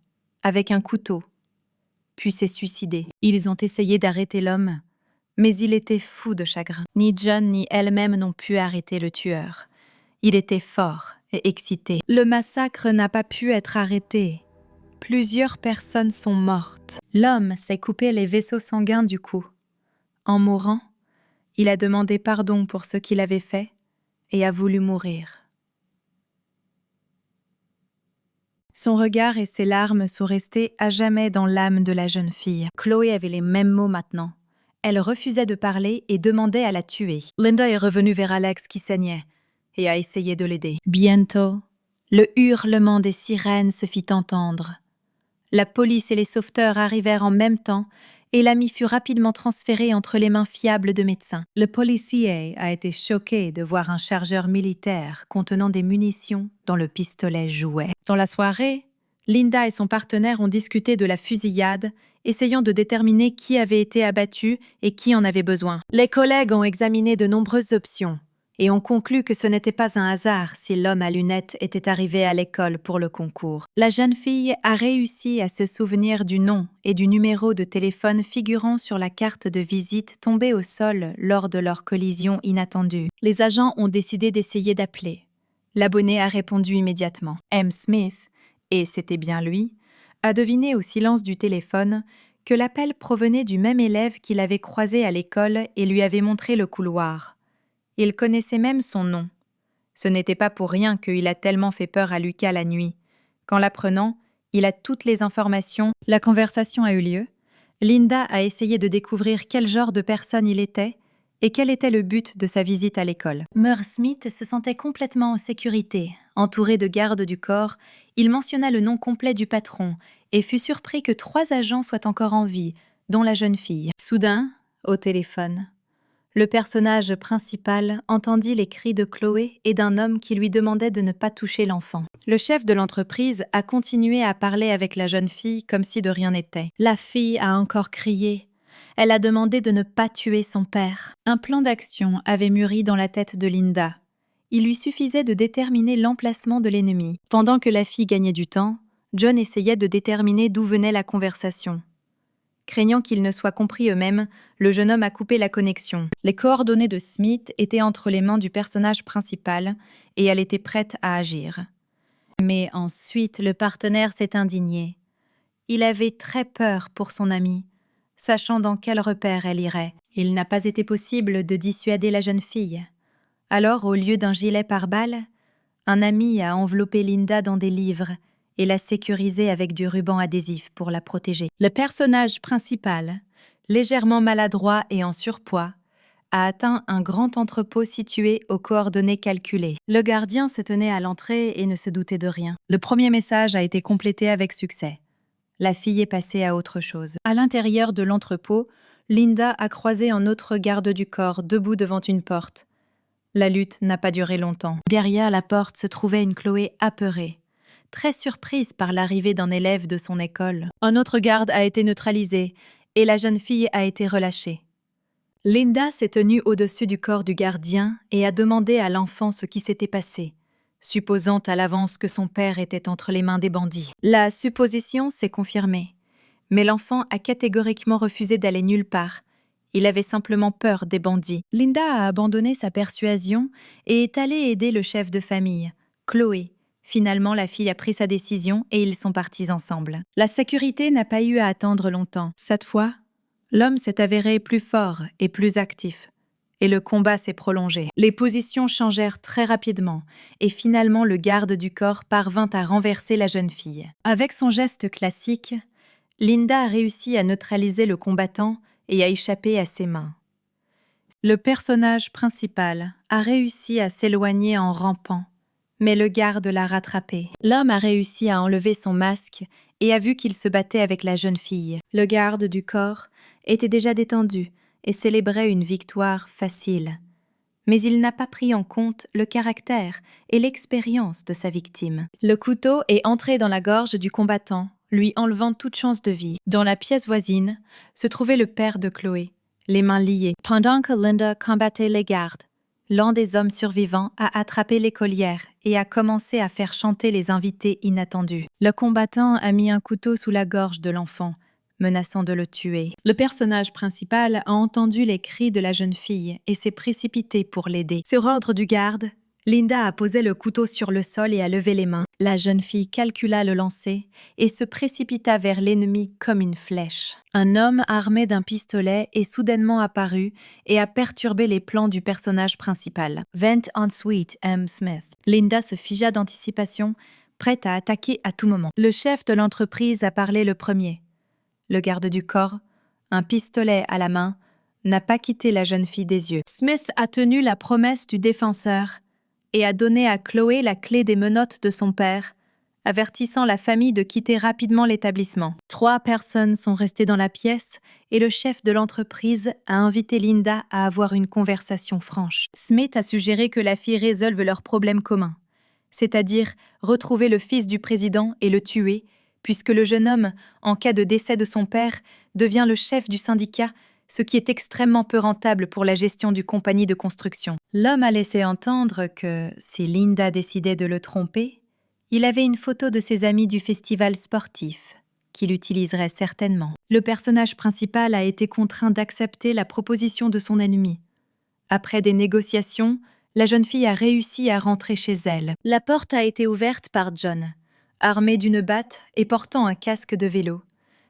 avec un couteau, puis s'est suicidé. Ils ont essayé d'arrêter l'homme, mais il était fou de chagrin. Ni John ni elle-même n'ont pu arrêter le tueur. Il était fort et excité. Le massacre n'a pas pu être arrêté. Plusieurs personnes sont mortes. L'homme s'est coupé les vaisseaux sanguins du cou. En mourant, il a demandé pardon pour ce qu'il avait fait et a voulu mourir. Son regard et ses larmes sont restés à jamais dans l'âme de la jeune fille. Chloé avait les mêmes mots maintenant. Elle refusait de parler et demandait à la tuer. Linda est revenue vers Alex qui saignait et a essayé de l'aider. Bientôt, le hurlement des sirènes se fit entendre. La police et les sauveteurs arrivèrent en même temps et l'ami fut rapidement transféré entre les mains fiables de médecins. Le policier a été choqué de voir un chargeur militaire contenant des munitions dont le pistolet jouait. Dans la soirée, Linda et son partenaire ont discuté de la fusillade essayant de déterminer qui avait été abattu et qui en avait besoin. Les collègues ont examiné de nombreuses options et ont conclu que ce n'était pas un hasard si l'homme à lunettes était arrivé à l'école pour le concours. La jeune fille a réussi à se souvenir du nom et du numéro de téléphone figurant sur la carte de visite tombée au sol lors de leur collision inattendue. Les agents ont décidé d'essayer d'appeler. L'abonné a répondu immédiatement. M. Smith, et c'était bien lui, a deviné au silence du téléphone que l'appel provenait du même élève qu'il avait croisé à l'école et lui avait montré le couloir. Il connaissait même son nom. Ce n'était pas pour rien qu'il a tellement fait peur à Lucas la nuit. Qu'en l'apprenant, il a toutes les informations. La conversation a eu lieu. Linda a essayé de découvrir quel genre de personne il était et quel était le but de sa visite à l'école. Murr Smith se sentait complètement en sécurité. Entouré de gardes du corps, il mentionna le nom complet du patron et fut surpris que 3 agents soient encore en vie, dont la jeune fille. Soudain, au téléphone, le personnage principal entendit les cris de Chloé et d'un homme qui lui demandait de ne pas toucher l'enfant. Le chef de l'entreprise a continué à parler avec la jeune fille comme si de rien n'était. La fille a encore crié. Elle a demandé de ne pas tuer son père. Un plan d'action avait mûri dans la tête de Linda. Il lui suffisait de déterminer l'emplacement de l'ennemi. Pendant que la fille gagnait du temps, John essayait de déterminer d'où venait la conversation. Craignant qu'ils ne soient compris eux-mêmes, le jeune homme a coupé la connexion. Les coordonnées de Smith étaient entre les mains du personnage principal et elle était prête à agir. Mais ensuite, le partenaire s'est indigné. Il avait très peur pour son amie, sachant dans quel repère elle irait. Il n'a pas été possible de dissuader la jeune fille. Alors, au lieu d'un gilet pare-balles, un ami a enveloppé Linda dans des livres et l'a sécurisée avec du ruban adhésif pour la protéger. Le personnage principal, légèrement maladroit et en surpoids, a atteint un grand entrepôt situé aux coordonnées calculées. Le gardien se tenait à l'entrée et ne se doutait de rien. Le premier message a été complété avec succès. La fille est passée à autre chose. À l'intérieur de l'entrepôt, Linda a croisé un autre garde du corps debout devant une porte. La lutte n'a pas duré longtemps. Derrière la porte se trouvait une Chloé apeurée, très surprise par l'arrivée d'un élève de son école. Un autre garde a été neutralisé et la jeune fille a été relâchée. Linda s'est tenue au-dessus du corps du gardien et a demandé à l'enfant ce qui s'était passé, supposant à l'avance que son père était entre les mains des bandits. La supposition s'est confirmée, mais l'enfant a catégoriquement refusé d'aller nulle part. Il avait simplement peur des bandits. Linda a abandonné sa persuasion et est allée aider le chef de famille, Chloé. Finalement, la fille a pris sa décision et ils sont partis ensemble. La sécurité n'a pas eu à attendre longtemps. Cette fois, l'homme s'est avéré plus fort et plus actif, et le combat s'est prolongé. Les positions changèrent très rapidement, et finalement le garde du corps parvint à renverser la jeune fille. Avec son geste classique, Linda a réussi à neutraliser le combattant et a échappé à ses mains. Le personnage principal a réussi à s'éloigner en rampant, mais le garde l'a rattrapé. L'homme a réussi à enlever son masque et a vu qu'il se battait avec la jeune fille. Le garde du corps était déjà détendu et célébrait une victoire facile. Mais il n'a pas pris en compte le caractère et l'expérience de sa victime. Le couteau est entré dans la gorge du combattant, lui enlevant toute chance de vie. Dans la pièce voisine se trouvait le père de Chloé, les mains liées. Pendant que Linda combattait les gardes, l'un des hommes survivants a attrapé l'écolière et a commencé à faire chanter les invités inattendus. Le combattant a mis un couteau sous la gorge de l'enfant, menaçant de le tuer. Le personnage principal a entendu les cris de la jeune fille et s'est précipité pour l'aider. Sur ordre du garde, Linda a posé le couteau sur le sol et a levé les mains. La jeune fille calcula le lancer et se précipita vers l'ennemi comme une flèche. Un homme armé d'un pistolet est soudainement apparu et a perturbé les plans du personnage principal. Vent ensuite M. Smith. Linda se figea d'anticipation, prête à attaquer à tout moment. Le chef de l'entreprise a parlé le premier. Le garde du corps, un pistolet à la main, n'a pas quitté la jeune fille des yeux. Smith a tenu la promesse du défenseur et a donné à Chloé la clé des menottes de son père, avertissant la famille de quitter rapidement l'établissement. 3 personnes sont restées dans la pièce et le chef de l'entreprise a invité Linda à avoir une conversation franche. Smith a suggéré que la fille résolve leurs problèmes communs, c'est-à-dire retrouver le fils du président et le tuer, puisque le jeune homme, en cas de décès de son père, devient le chef du syndicat, ce qui est extrêmement peu rentable pour la gestion du compagnie de construction. L'homme a laissé entendre que, si Linda décidait de le tromper, il avait une photo de ses amis du festival sportif, qu'il utiliserait certainement. Le personnage principal a été contraint d'accepter la proposition de son ennemi. Après des négociations, la jeune fille a réussi à rentrer chez elle. La porte a été ouverte par John, armé d'une batte et portant un casque de vélo,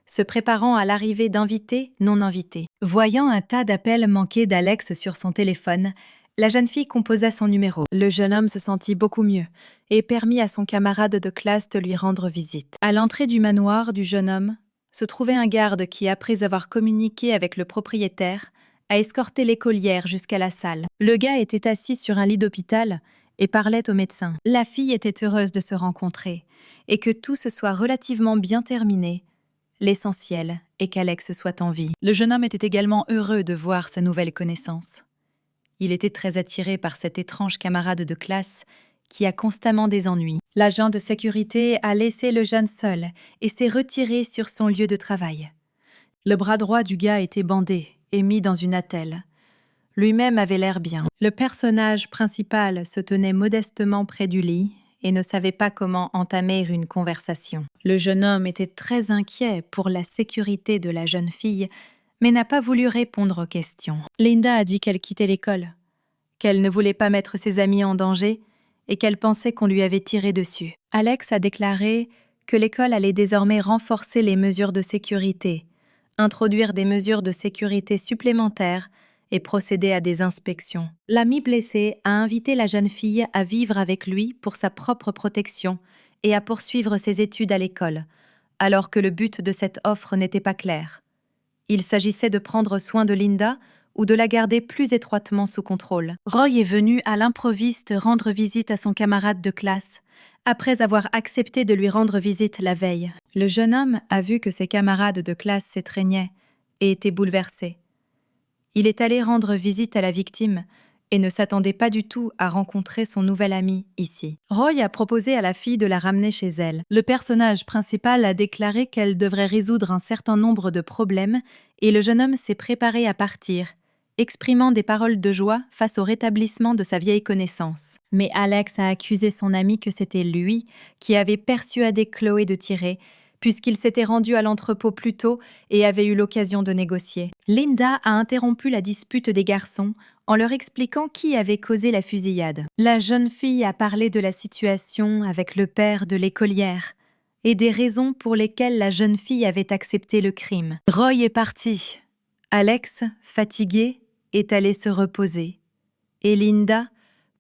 se préparant à l'arrivée d'invités non invités. Voyant un tas d'appels manqués d'Alex sur son téléphone, la jeune fille composa son numéro. Le jeune homme se sentit beaucoup mieux et permit à son camarade de classe de lui rendre visite. À l'entrée du manoir du jeune homme se trouvait un garde qui, après avoir communiqué avec le propriétaire, a escorté l'écolière jusqu'à la salle. Le gars était assis sur un lit d'hôpital et parlait au médecin. La fille était heureuse de se rencontrer et que tout se soit relativement bien terminé. L'essentiel est qu'Alex soit en vie. Le jeune homme était également heureux de voir sa nouvelle connaissance. Il était très attiré par cet étrange camarade de classe qui a constamment des ennuis. L'agent de sécurité a laissé le jeune seul et s'est retiré sur son lieu de travail. Le bras droit du gars était bandé et mis dans une attelle. Lui-même avait l'air bien. Le personnage principal se tenait modestement près du lit et ne savait pas comment entamer une conversation. Le jeune homme était très inquiet pour la sécurité de la jeune fille, mais n'a pas voulu répondre aux questions. Linda a dit qu'elle quittait l'école, qu'elle ne voulait pas mettre ses amis en danger et qu'elle pensait qu'on lui avait tiré dessus. Alex a déclaré que l'école allait désormais renforcer les mesures de sécurité, introduire des mesures de sécurité supplémentaires et procéder à des inspections. L'ami blessé a invité la jeune fille à vivre avec lui pour sa propre protection et à poursuivre ses études à l'école, alors que le but de cette offre n'était pas clair. Il s'agissait de prendre soin de Linda ou de la garder plus étroitement sous contrôle. Roy est venu à l'improviste rendre visite à son camarade de classe, après avoir accepté de lui rendre visite la veille. Le jeune homme a vu que ses camarades de classe s'étreignaient et était bouleversé. Il est allé rendre visite à la victime et ne s'attendait pas du tout à rencontrer son nouvel ami ici. Roy a proposé à la fille de la ramener chez elle. Le personnage principal a déclaré qu'elle devrait résoudre un certain nombre de problèmes et le jeune homme s'est préparé à partir, exprimant des paroles de joie face au rétablissement de sa vieille connaissance. Mais Alex a accusé son ami que c'était lui qui avait persuadé Chloé de tirer, puisqu'il s'était rendu à l'entrepôt plus tôt et avait eu l'occasion de négocier. Linda a interrompu la dispute des garçons en leur expliquant qui avait causé la fusillade. La jeune fille a parlé de la situation avec le père de l'écolière et des raisons pour lesquelles la jeune fille avait accepté le crime. Roy est parti. Alex, fatigué, est allé se reposer. Et Linda,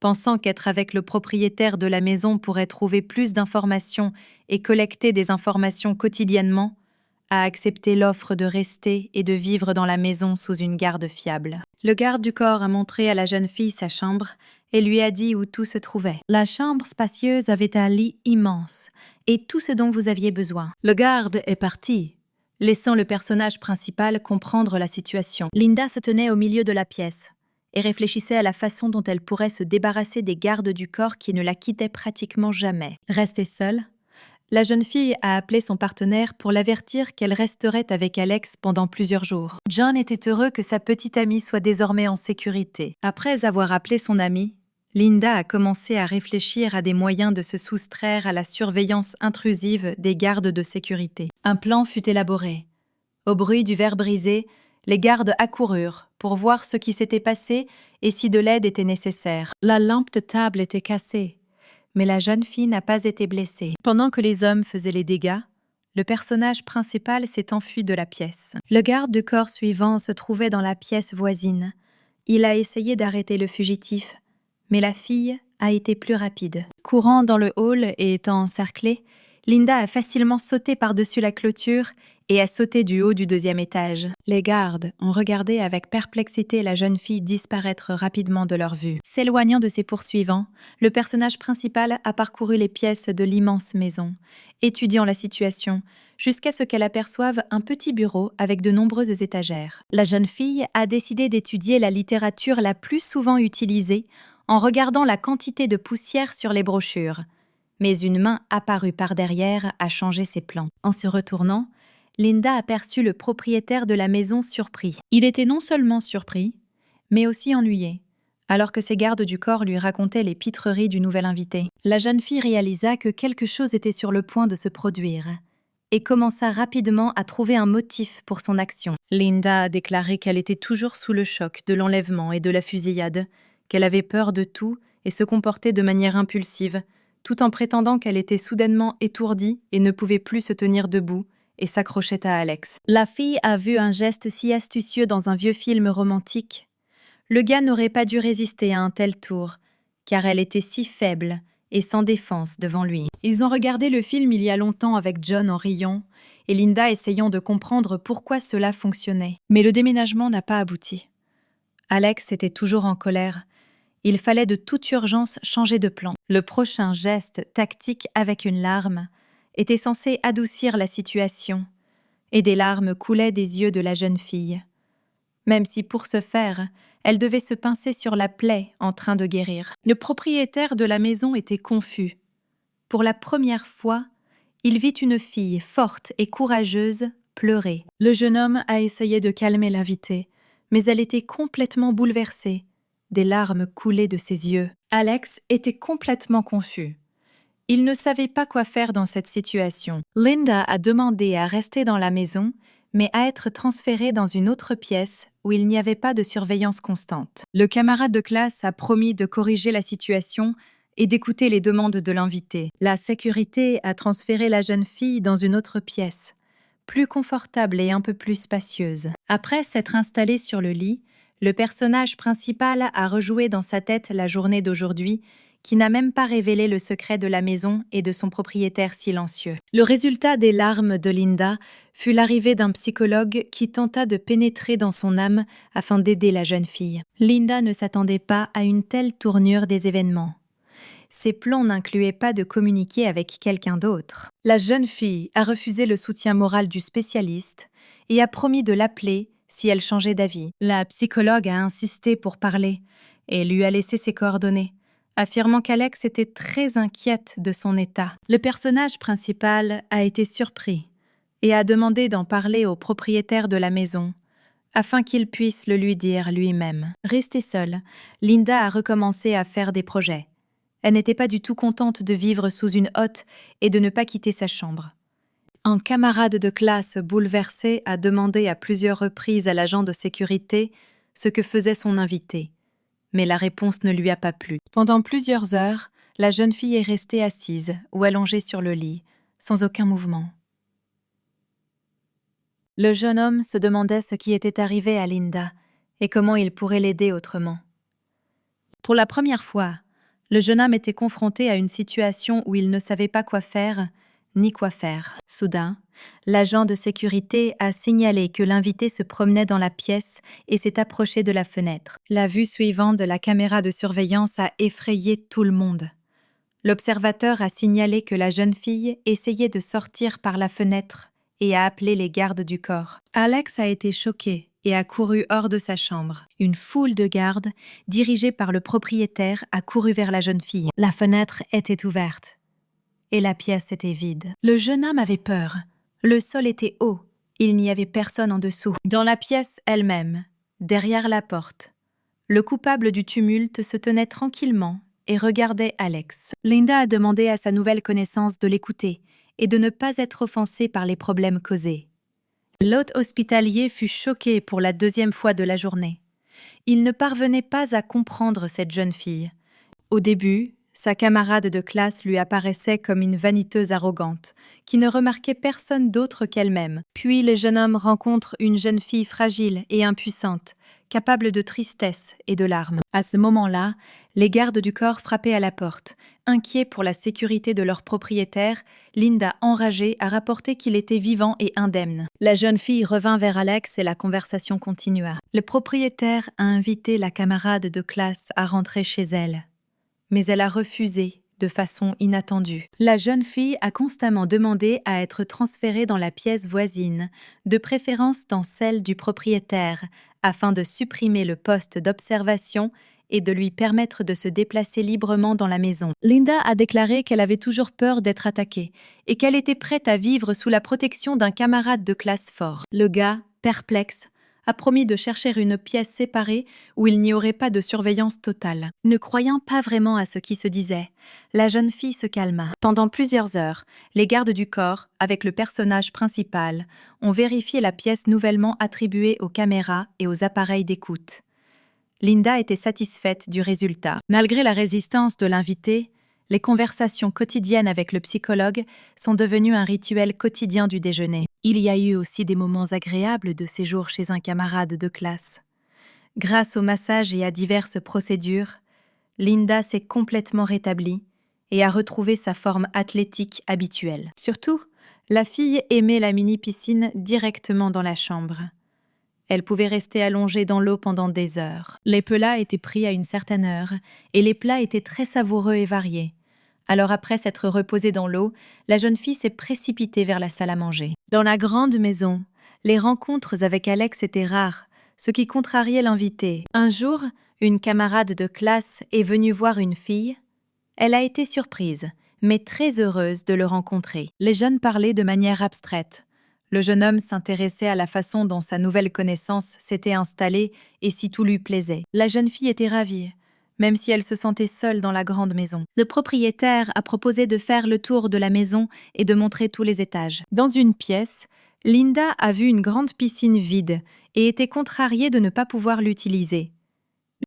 pensant qu'être avec le propriétaire de la maison pourrait trouver plus d'informations et collecter des informations quotidiennement, a accepté l'offre de rester et de vivre dans la maison sous une garde fiable. Le garde du corps a montré à la jeune fille sa chambre et lui a dit où tout se trouvait. La chambre spacieuse avait un lit immense et tout ce dont vous aviez besoin. Le garde est parti, laissant le personnage principal comprendre la situation. Linda se tenait au milieu de la pièce et réfléchissait à la façon dont elle pourrait se débarrasser des gardes du corps qui ne la quittaient pratiquement jamais. Restée seule, la jeune fille a appelé son partenaire pour l'avertir qu'elle resterait avec Alex pendant plusieurs jours. John était heureux que sa petite amie soit désormais en sécurité. Après avoir appelé son amie, Linda a commencé à réfléchir à des moyens de se soustraire à la surveillance intrusive des gardes de sécurité. Un plan fut élaboré. Au bruit du verre brisé, les gardes accoururent pour voir ce qui s'était passé et si de l'aide était nécessaire. La lampe de table était cassée, mais la jeune fille n'a pas été blessée. Pendant que les hommes faisaient les dégâts, le personnage principal s'est enfui de la pièce. Le garde du corps suivant se trouvait dans la pièce voisine. Il a essayé d'arrêter le fugitif, mais la fille a été plus rapide. Courant dans le hall et étant encerclée, Linda a facilement sauté par-dessus la clôture et a sauté du haut du 2e étage. Les gardes ont regardé avec perplexité la jeune fille disparaître rapidement de leur vue. S'éloignant de ses poursuivants, le personnage principal a parcouru les pièces de l'immense maison, étudiant la situation, jusqu'à ce qu'elle aperçoive un petit bureau avec de nombreuses étagères. La jeune fille a décidé d'étudier la littérature la plus souvent utilisée en regardant la quantité de poussière sur les brochures. Mais une main apparue par derrière a changé ses plans. En se retournant, Linda aperçut le propriétaire de la maison surpris. Il était non seulement surpris, mais aussi ennuyé, alors que ses gardes du corps lui racontaient les pitreries du nouvel invité. La jeune fille réalisa que quelque chose était sur le point de se produire et commença rapidement à trouver un motif pour son action. Linda a déclaré qu'elle était toujours sous le choc de l'enlèvement et de la fusillade, qu'elle avait peur de tout et se comportait de manière impulsive, tout en prétendant qu'elle était soudainement étourdie et ne pouvait plus se tenir debout, et s'accrochait à Alex. La fille a vu un geste si astucieux dans un vieux film romantique. Le gars n'aurait pas dû résister à un tel tour, car elle était si faible et sans défense devant lui. Ils ont regardé le film il y a longtemps avec John en riant, et Linda essayant de comprendre pourquoi cela fonctionnait. Mais le déménagement n'a pas abouti. Alex était toujours en colère. Il fallait de toute urgence changer de plan. Le prochain geste tactique avec une larme était censé adoucir la situation, et des larmes coulaient des yeux de la jeune fille. Même si pour ce faire, elle devait se pincer sur la plaie en train de guérir. Le propriétaire de la maison était confus. Pour la première fois, il vit une fille forte et courageuse pleurer. Le jeune homme a essayé de calmer l'invitée, mais elle était complètement bouleversée. Des larmes coulaient de ses yeux. Alex était complètement confus. Il ne savait pas quoi faire dans cette situation. Linda a demandé à rester dans la maison, mais à être transférée dans une autre pièce où il n'y avait pas de surveillance constante. Le camarade de classe a promis de corriger la situation et d'écouter les demandes de l'invité. La sécurité a transféré la jeune fille dans une autre pièce, plus confortable et un peu plus spacieuse. Après s'être installée sur le lit, le personnage principal a rejoué dans sa tête la journée d'aujourd'hui, qui n'a même pas révélé le secret de la maison et de son propriétaire silencieux. Le résultat des larmes de Linda fut l'arrivée d'un psychologue qui tenta de pénétrer dans son âme afin d'aider la jeune fille. Linda ne s'attendait pas à une telle tournure des événements. Ses plans n'incluaient pas de communiquer avec quelqu'un d'autre. La jeune fille a refusé le soutien moral du spécialiste et a promis de l'appeler si elle changeait d'avis. La psychologue a insisté pour parler et lui a laissé ses coordonnées, affirmant qu'Alex était très inquiète de son état. Le personnage principal a été surpris et a demandé d'en parler au propriétaire de la maison, afin qu'il puisse le lui dire lui-même. Restée seule, Linda a recommencé à faire des projets. Elle n'était pas du tout contente de vivre sous une hotte et de ne pas quitter sa chambre. Un camarade de classe bouleversé a demandé à plusieurs reprises à l'agent de sécurité ce que faisait son invité. Mais la réponse ne lui a pas plu. Pendant plusieurs heures, la jeune fille est restée assise ou allongée sur le lit, sans aucun mouvement. Le jeune homme se demandait ce qui était arrivé à Linda et comment il pourrait l'aider autrement. Pour la première fois, le jeune homme était confronté à une situation où il ne savait pas quoi faire, ni quoi faire. Soudain, l'agent de sécurité a signalé que l'invité se promenait dans la pièce et s'est approché de la fenêtre. La vue suivante de la caméra de surveillance a effrayé tout le monde. L'observateur a signalé que la jeune fille essayait de sortir par la fenêtre et a appelé les gardes du corps. Alex a été choqué et a couru hors de sa chambre. Une foule de gardes, dirigée par le propriétaire, a couru vers la jeune fille. La fenêtre était ouverte et la pièce était vide. Le jeune homme avait peur. Le sol était haut. Il n'y avait personne en dessous. Dans la pièce elle-même, derrière la porte, le coupable du tumulte se tenait tranquillement et regardait Alex. Linda a demandé à sa nouvelle connaissance de l'écouter et de ne pas être offensée par les problèmes causés. L'hôte hospitalier fut choqué pour la deuxième fois de la journée. Il ne parvenait pas à comprendre cette jeune fille. Au début, sa camarade de classe lui apparaissait comme une vaniteuse arrogante, qui ne remarquait personne d'autre qu'elle-même. Puis le jeune homme rencontre une jeune fille fragile et impuissante, capable de tristesse et de larmes. À ce moment-là, les gardes du corps frappaient à la porte. Inquiets pour la sécurité de leur propriétaire, Linda, enragée, a rapporté qu'il était vivant et indemne. La jeune fille revint vers Alex et la conversation continua. Le propriétaire a invité la camarade de classe à rentrer chez elle, mais elle a refusé de façon inattendue. La jeune fille a constamment demandé à être transférée dans la pièce voisine, de préférence dans celle du propriétaire, afin de supprimer le poste d'observation et de lui permettre de se déplacer librement dans la maison. Linda a déclaré qu'elle avait toujours peur d'être attaquée et qu'elle était prête à vivre sous la protection d'un camarade de classe fort. Le gars, perplexe, a promis de chercher une pièce séparée où il n'y aurait pas de surveillance totale. Ne croyant pas vraiment à ce qui se disait, la jeune fille se calma. Pendant plusieurs heures, les gardes du corps, avec le personnage principal, ont vérifié la pièce nouvellement attribuée aux caméras et aux appareils d'écoute. Linda était satisfaite du résultat. Malgré la résistance de l'invité, les conversations quotidiennes avec le psychologue sont devenues un rituel quotidien du déjeuner. Il y a eu aussi des moments agréables de séjour chez un camarade de classe. Grâce au massage et à diverses procédures, Linda s'est complètement rétablie et a retrouvé sa forme athlétique habituelle. Surtout, la fille aimait la mini-piscine directement dans la chambre. Elle pouvait rester allongée dans l'eau pendant des heures. Les plats étaient pris à une certaine heure et les plats étaient très savoureux et variés. Alors après s'être reposée dans l'eau, la jeune fille s'est précipitée vers la salle à manger. Dans la grande maison, les rencontres avec Alex étaient rares, ce qui contrariait l'invité. Un jour, une camarade de classe est venue voir une fille. Elle a été surprise, mais très heureuse de le rencontrer. Les jeunes parlaient de manière abstraite. Le jeune homme s'intéressait à la façon dont sa nouvelle connaissance s'était installée et si tout lui plaisait. La jeune fille était ravie, même si elle se sentait seule dans la grande maison. Le propriétaire a proposé de faire le tour de la maison et de montrer tous les étages. Dans une pièce, Linda a vu une grande piscine vide et était contrariée de ne pas pouvoir l'utiliser.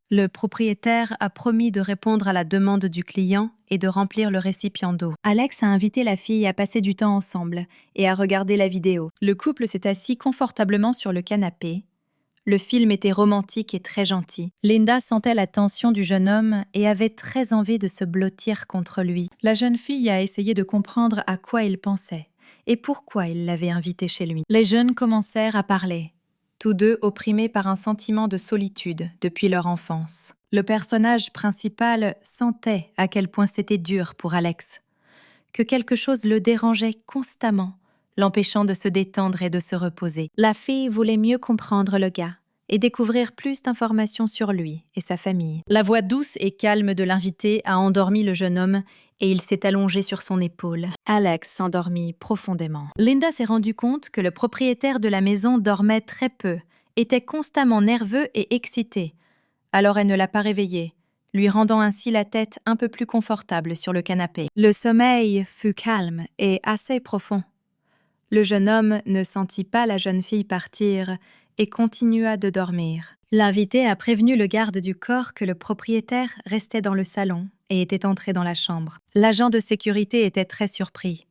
Le propriétaire a promis de répondre à la demande du client et de remplir le récipient d'eau. Alex a invité la fille à passer du temps ensemble et à regarder la vidéo. Le couple s'est assis confortablement sur le canapé. Le film était romantique et très gentil. Linda sentait la tension du jeune homme et avait très envie de se blottir contre lui. La jeune fille a essayé de comprendre à quoi il pensait et pourquoi il l'avait invité chez lui. Les jeunes commencèrent à parler, tous deux opprimés par un sentiment de solitude depuis leur enfance. Le personnage principal sentait à quel point c'était dur pour Alex, que quelque chose le dérangeait constamment, l'empêchant de se détendre et de se reposer. La fille voulait mieux comprendre le gars et découvrir plus d'informations sur lui et sa famille. La voix douce et calme de l'invité a endormi le jeune homme et il s'est allongé sur son épaule. Alex s'endormit profondément. Linda s'est rendu compte que le propriétaire de la maison dormait très peu, était constamment nerveux et excité. Alors elle ne l'a pas réveillé, lui rendant ainsi la tête un peu plus confortable sur le canapé. Le sommeil fut calme et assez profond. Le jeune homme ne sentit pas la jeune fille partir et continua de dormir. L'invité a prévenu le garde du corps que le propriétaire restait dans le salon et était entré dans la chambre. L'agent de sécurité était très surpris.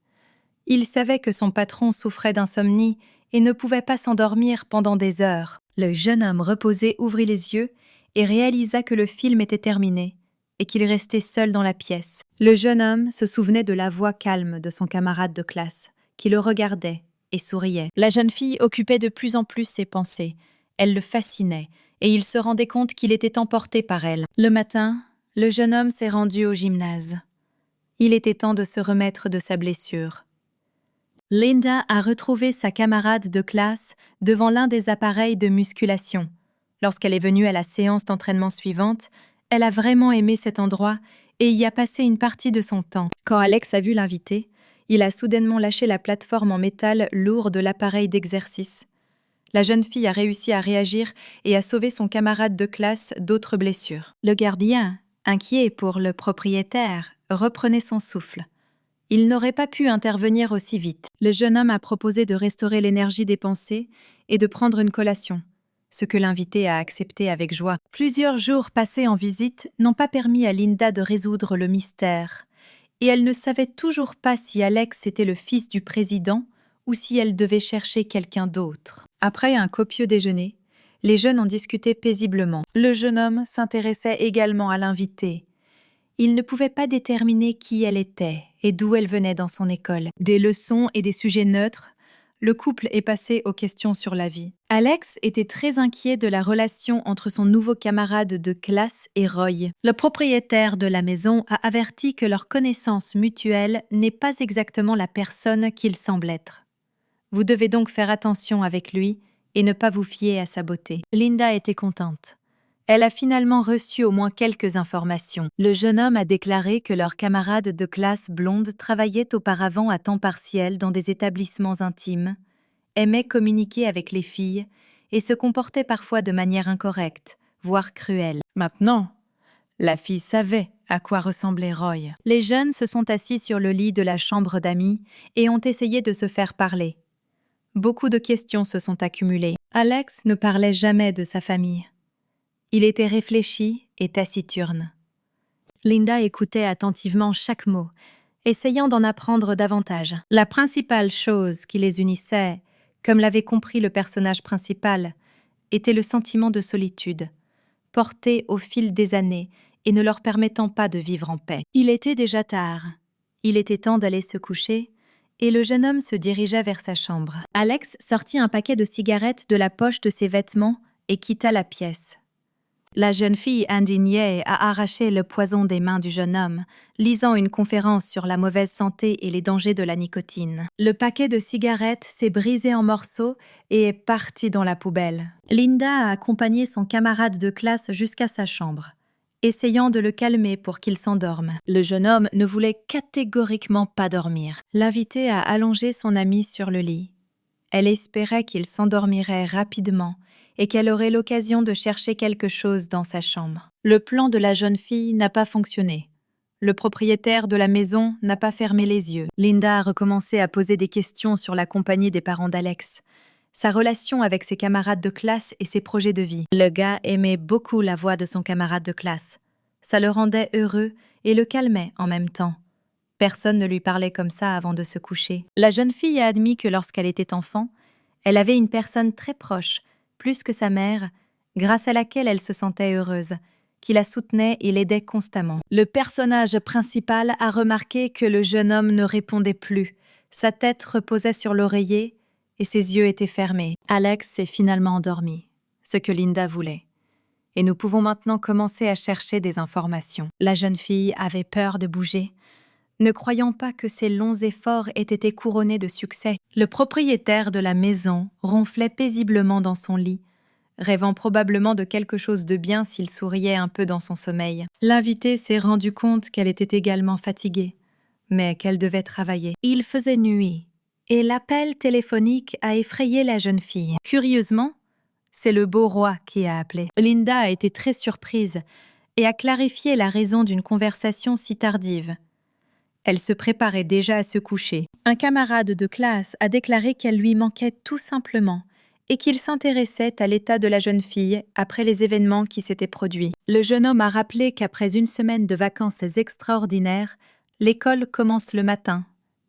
Il savait que son patron souffrait d'insomnie et ne pouvait pas s'endormir pendant des heures. Le jeune homme reposé ouvrit les yeux et réalisa que le film était terminé et qu'il restait seul dans la pièce. Le jeune homme se souvenait de la voix calme de son camarade de classe, qui le regardait et souriait. La jeune fille occupait de plus en plus ses pensées. Elle le fascinait, et il se rendait compte qu'il était emporté par elle. Le matin, le jeune homme s'est rendu au gymnase. Il était temps de se remettre de sa blessure. Linda a retrouvé sa camarade de classe devant l'un des appareils de musculation. Lorsqu'elle est venue à la séance d'entraînement suivante, elle a vraiment aimé cet endroit et y a passé une partie de son temps. Quand Alex a vu l'invité, il a soudainement lâché la plateforme en métal lourde de l'appareil d'exercice. La jeune fille a réussi à réagir et à sauver son camarade de classe d'autres blessures. Le gardien, inquiet pour le propriétaire, reprenait son souffle. Il n'aurait pas pu intervenir aussi vite. Le jeune homme a proposé de restaurer l'énergie dépensée et de prendre une collation, ce que l'invité a accepté avec joie. Plusieurs jours passés en visite n'ont pas permis à Linda de résoudre le mystère, et elle ne savait toujours pas si Alex était le fils du président ou si elle devait chercher quelqu'un d'autre. Après un copieux déjeuner, les jeunes ont discuté paisiblement. Le jeune homme s'intéressait également à l'invité. Il ne pouvait pas déterminer qui elle était et d'où elle venait dans son école. Des leçons et des sujets neutres, le couple est passé aux questions sur la vie. Alex était très inquiet de la relation entre son nouveau camarade de classe et Roy. Le propriétaire de la maison a averti que leur connaissance mutuelle n'est pas exactement la personne qu'il semble être. Vous devez donc faire attention avec lui et ne pas vous fier à sa beauté. Linda était contente. Elle a finalement reçu au moins quelques informations. Le jeune homme a déclaré que leur camarade de classe blonde travaillait auparavant à temps partiel dans des établissements intimes, aimait communiquer avec les filles et se comportait parfois de manière incorrecte, voire cruelle. Maintenant, la fille savait à quoi ressemblait Roy. Les jeunes se sont assis sur le lit de la chambre d'amis et ont essayé de se faire parler. Beaucoup de questions se sont accumulées. Alex ne parlait jamais de sa famille. Il était réfléchi et taciturne. Linda écoutait attentivement chaque mot, essayant d'en apprendre davantage. La principale chose qui les unissait, comme l'avait compris le personnage principal, était le sentiment de solitude, porté au fil des années et ne leur permettant pas de vivre en paix. Il était déjà tard. Il était temps d'aller se coucher, et le jeune homme se dirigea vers sa chambre. Alex sortit un paquet de cigarettes de la poche de ses vêtements et quitta la pièce. La jeune fille indignée a arraché le poison des mains du jeune homme, lisant une conférence sur la mauvaise santé et les dangers de la nicotine. Le paquet de cigarettes s'est brisé en morceaux et est parti dans la poubelle. Linda a accompagné son camarade de classe jusqu'à sa chambre, essayant de le calmer pour qu'il s'endorme. Le jeune homme ne voulait catégoriquement pas dormir. L'invité a allongé son ami sur le lit. Elle espérait qu'il s'endormirait rapidement et qu'elle aurait l'occasion de chercher quelque chose dans sa chambre. Le plan de la jeune fille n'a pas fonctionné. Le propriétaire de la maison n'a pas fermé les yeux. Linda a recommencé à poser des questions sur la compagnie des parents d'Alex, sa relation avec ses camarades de classe et ses projets de vie. Le gars aimait beaucoup la voix de son camarade de classe. Ça le rendait heureux et le calmait en même temps. Personne ne lui parlait comme ça avant de se coucher. La jeune fille a admis que lorsqu'elle était enfant, elle avait une personne très proche, plus que sa mère, grâce à laquelle elle se sentait heureuse, qui la soutenait et l'aidait constamment. Le personnage principal a remarqué que le jeune homme ne répondait plus. Sa tête reposait sur l'oreiller et ses yeux étaient fermés. Alex s'est finalement endormi, ce que Linda voulait. Et nous pouvons maintenant commencer à chercher des informations. La jeune fille avait peur de bouger, ne croyant pas que ses longs efforts aient été couronnés de succès. Le propriétaire de la maison ronflait paisiblement dans son lit, rêvant probablement de quelque chose de bien s'il souriait un peu dans son sommeil. L'invité s'est rendu compte qu'elle était également fatiguée, mais qu'elle devait travailler. Il faisait nuit, et l'appel téléphonique a effrayé la jeune fille. Curieusement, c'est le beau roi qui a appelé. Linda a été très surprise et a clarifié la raison d'une conversation si tardive. Elle se préparait déjà à se coucher. Un camarade de classe a déclaré qu'elle lui manquait tout simplement et qu'il s'intéressait à l'état de la jeune fille après les événements qui s'étaient produits. Le jeune homme a rappelé qu'après une semaine de vacances extraordinaires, l'école commence le matin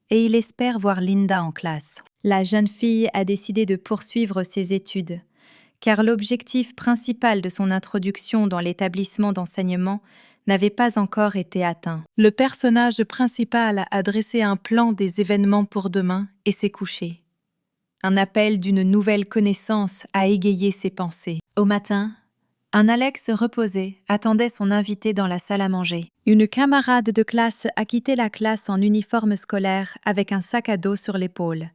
et il espère voir Linda en classe. La jeune fille a décidé de poursuivre ses études, car l'objectif principal de son introduction dans l'établissement d'enseignement n'avait pas encore été atteint. Le personnage principal a dressé un plan des événements pour demain et s'est couché. Un appel d'une nouvelle connaissance a égayé ses pensées. Au matin, un Alex reposé attendait son invité dans la salle à manger. Une camarade de classe a quitté la classe en uniforme scolaire avec un sac à dos sur l'épaule.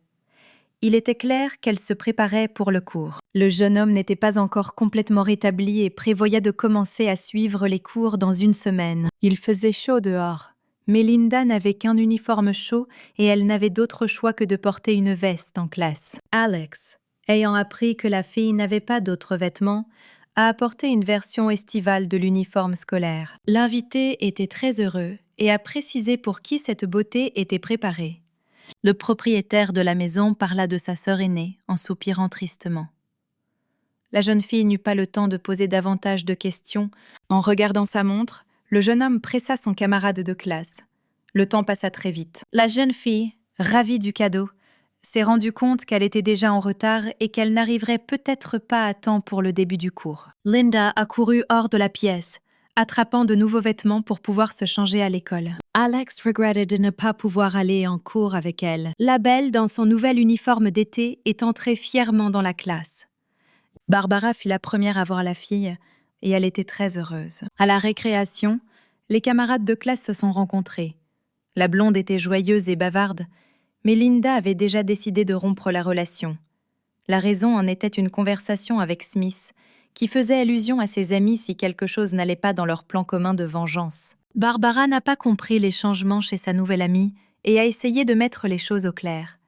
Il était clair qu'elle se préparait pour le cours. Le jeune homme n'était pas encore complètement rétabli et prévoyait de commencer à suivre les cours dans une semaine. Il faisait chaud dehors, mais Linda n'avait qu'un uniforme chaud et elle n'avait d'autre choix que de porter une veste en classe. Alex, ayant appris que la fille n'avait pas d'autres vêtements, a apporté une version estivale de l'uniforme scolaire. L'invité était très heureux et a précisé pour qui cette beauté était préparée. Le propriétaire de la maison parla de sa sœur aînée, en soupirant tristement. La jeune fille n'eut pas le temps de poser davantage de questions. En regardant sa montre, le jeune homme pressa son camarade de classe. Le temps passa très vite. La jeune fille, ravie du cadeau, s'est rendue compte qu'elle était déjà en retard et qu'elle n'arriverait peut-être pas à temps pour le début du cours. Linda a couru hors de la pièce, attrapant de nouveaux vêtements pour pouvoir se changer à l'école. Alex regrettait de ne pas pouvoir aller en cours avec elle. La belle, dans son nouvel uniforme d'été, est entrée fièrement dans la classe. Barbara fut la première à voir la fille, et elle était très heureuse. À la récréation, les camarades de classe se sont rencontrés. La blonde était joyeuse et bavarde, mais Linda avait déjà décidé de rompre la relation. La raison en était une conversation avec Smith, qui faisait allusion à ses amis si quelque chose n'allait pas dans leur plan commun de vengeance. Barbara n'a pas compris les changements chez sa nouvelle amie et a essayé de mettre les choses au clair.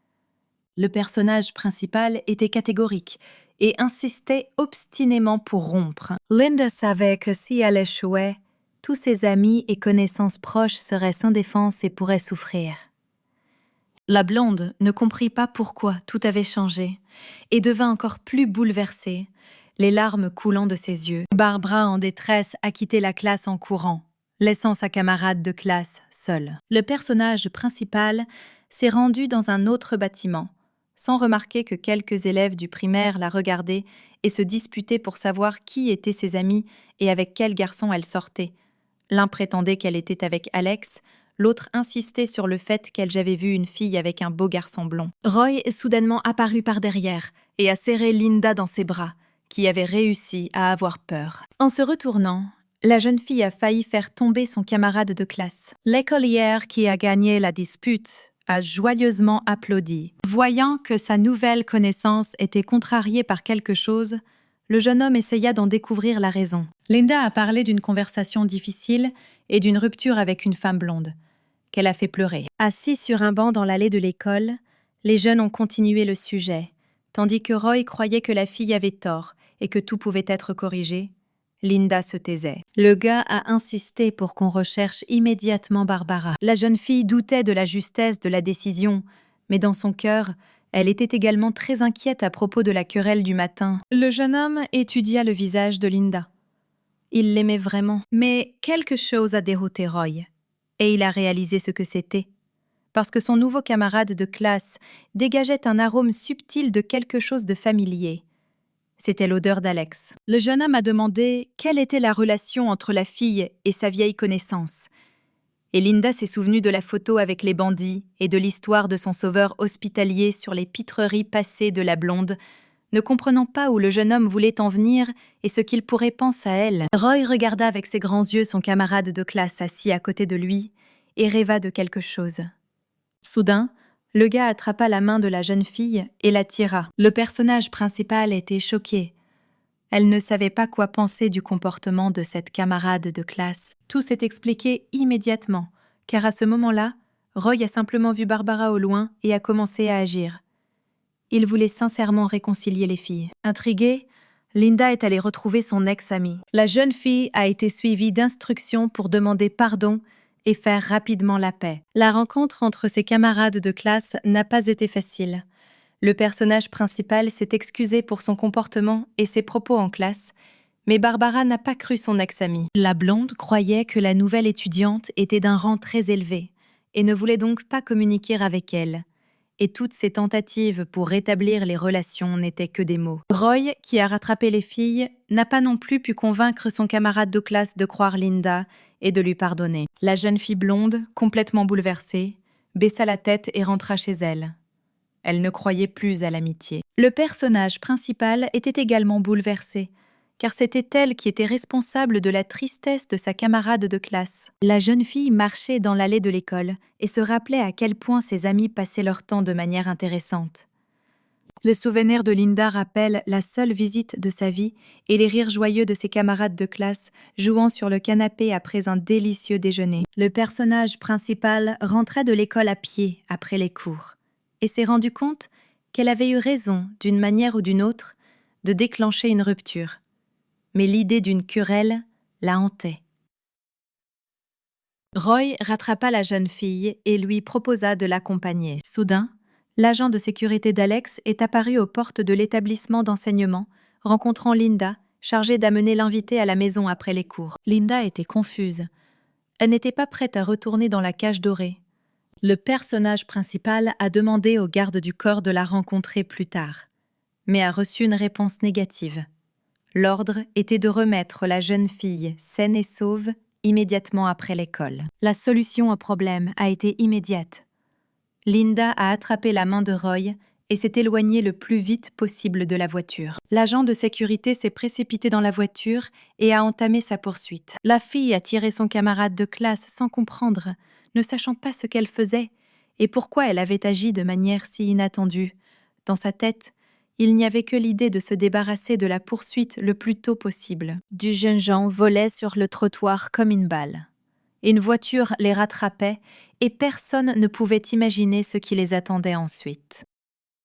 Le personnage principal était catégorique et insistait obstinément pour rompre. Linda savait que si elle échouait, tous ses amis et connaissances proches seraient sans défense et pourraient souffrir. La blonde ne comprit pas pourquoi tout avait changé et devint encore plus bouleversée, les larmes coulant de ses yeux. Barbara, en détresse, a quitté la classe en courant, laissant sa camarade de classe seule. Le personnage principal s'est rendu dans un autre bâtiment, sans remarquer que quelques élèves du primaire la regardaient et se disputaient pour savoir qui étaient ses amis et avec quel garçon elle sortait. L'un prétendait qu'elle était avec Alex, l'autre insistait sur le fait qu'elle avait vu une fille avec un beau garçon blond. Roy est soudainement apparu par derrière et a serré Linda dans ses bras, qui avait réussi à avoir peur. En se retournant, la jeune fille a failli faire tomber son camarade de classe. L'écolière qui a gagné la dispute a joyeusement applaudi. Voyant que sa nouvelle connaissance était contrariée par quelque chose, le jeune homme essaya d'en découvrir la raison. Linda a parlé d'une conversation difficile et d'une rupture avec une femme blonde, qu'elle a fait pleurer. Assis sur un banc dans l'allée de l'école, les jeunes ont continué le sujet, tandis que Roy croyait que la fille avait tort et que tout pouvait être corrigé. Linda se taisait. Le gars a insisté pour qu'on recherche immédiatement Barbara. La jeune fille doutait de la justesse de la décision, mais dans son cœur, elle était également très inquiète à propos de la querelle du matin. Le jeune homme étudia le visage de Linda. Il l'aimait vraiment. Mais quelque chose a dérouté Roy, et il a réalisé ce que c'était. Parce que son nouveau camarade de classe dégageait un arôme subtil de quelque chose de familier. C'était l'odeur d'Alex. Le jeune homme a demandé quelle était la relation entre la fille et sa vieille connaissance. Et Linda s'est souvenue de la photo avec les bandits et de l'histoire de son sauveur hospitalier sur les pitreries passées de la blonde, ne comprenant pas où le jeune homme voulait en venir et ce qu'il pourrait penser à elle. Roy regarda avec ses grands yeux son camarade de classe assis à côté de lui et rêva de quelque chose. Soudain, le gars attrapa la main de la jeune fille et la tira. Le personnage principal était choqué. Elle ne savait pas quoi penser du comportement de cette camarade de classe. Tout s'est expliqué immédiatement, car à ce moment-là, Roy a simplement vu Barbara au loin et a commencé à agir. Il voulait sincèrement réconcilier les filles. Intriguée, Linda est allée retrouver son ex-amie. La jeune fille a été suivie d'instructions pour demander pardon et faire rapidement la paix. La rencontre entre ses camarades de classe n'a pas été facile. Le personnage principal s'est excusé pour son comportement et ses propos en classe, mais Barbara n'a pas cru son ex-amie. La blonde croyait que la nouvelle étudiante était d'un rang très élevé et ne voulait donc pas communiquer avec elle. Et toutes ses tentatives pour rétablir les relations n'étaient que des mots. Roy, qui a rattrapé les filles, n'a pas non plus pu convaincre son camarade de classe de croire Linda et de lui pardonner. La jeune fille blonde, complètement bouleversée, baissa la tête et rentra chez elle. Elle ne croyait plus à l'amitié. Le personnage principal était également bouleversé, car c'était elle qui était responsable de la tristesse de sa camarade de classe. La jeune fille marchait dans l'allée de l'école et se rappelait à quel point ses amis passaient leur temps de manière intéressante. Le souvenir de Linda rappelle la seule visite de sa vie et les rires joyeux de ses camarades de classe jouant sur le canapé après un délicieux déjeuner. Le personnage principal rentrait de l'école à pied après les cours et s'est rendu compte qu'elle avait eu raison, d'une manière ou d'une autre, de déclencher une rupture. Mais l'idée d'une querelle la hantait. Roy rattrapa la jeune fille et lui proposa de l'accompagner. Soudain, l'agent de sécurité d'Alex est apparu aux portes de l'établissement d'enseignement, rencontrant Linda, chargée d'amener l'invité à la maison après les cours. Linda était confuse. Elle n'était pas prête à retourner dans la cage dorée. Le personnage principal a demandé au garde du corps de la rencontrer plus tard, mais a reçu une réponse négative. L'ordre était de remettre la jeune fille saine et sauve immédiatement après l'école. La solution au problème a été immédiate. Linda a attrapé la main de Roy et s'est éloignée le plus vite possible de la voiture. L'agent de sécurité s'est précipité dans la voiture et a entamé sa poursuite. La fille a tiré son camarade de classe sans comprendre, ne sachant pas ce qu'elle faisait et pourquoi elle avait agi de manière si inattendue. Dans sa tête, Il n'y avait que l'idée de se débarrasser de la poursuite le plus tôt possible. Du jeune Jean volait sur le trottoir comme une balle. Une voiture les rattrapait et personne ne pouvait imaginer ce qui les attendait ensuite.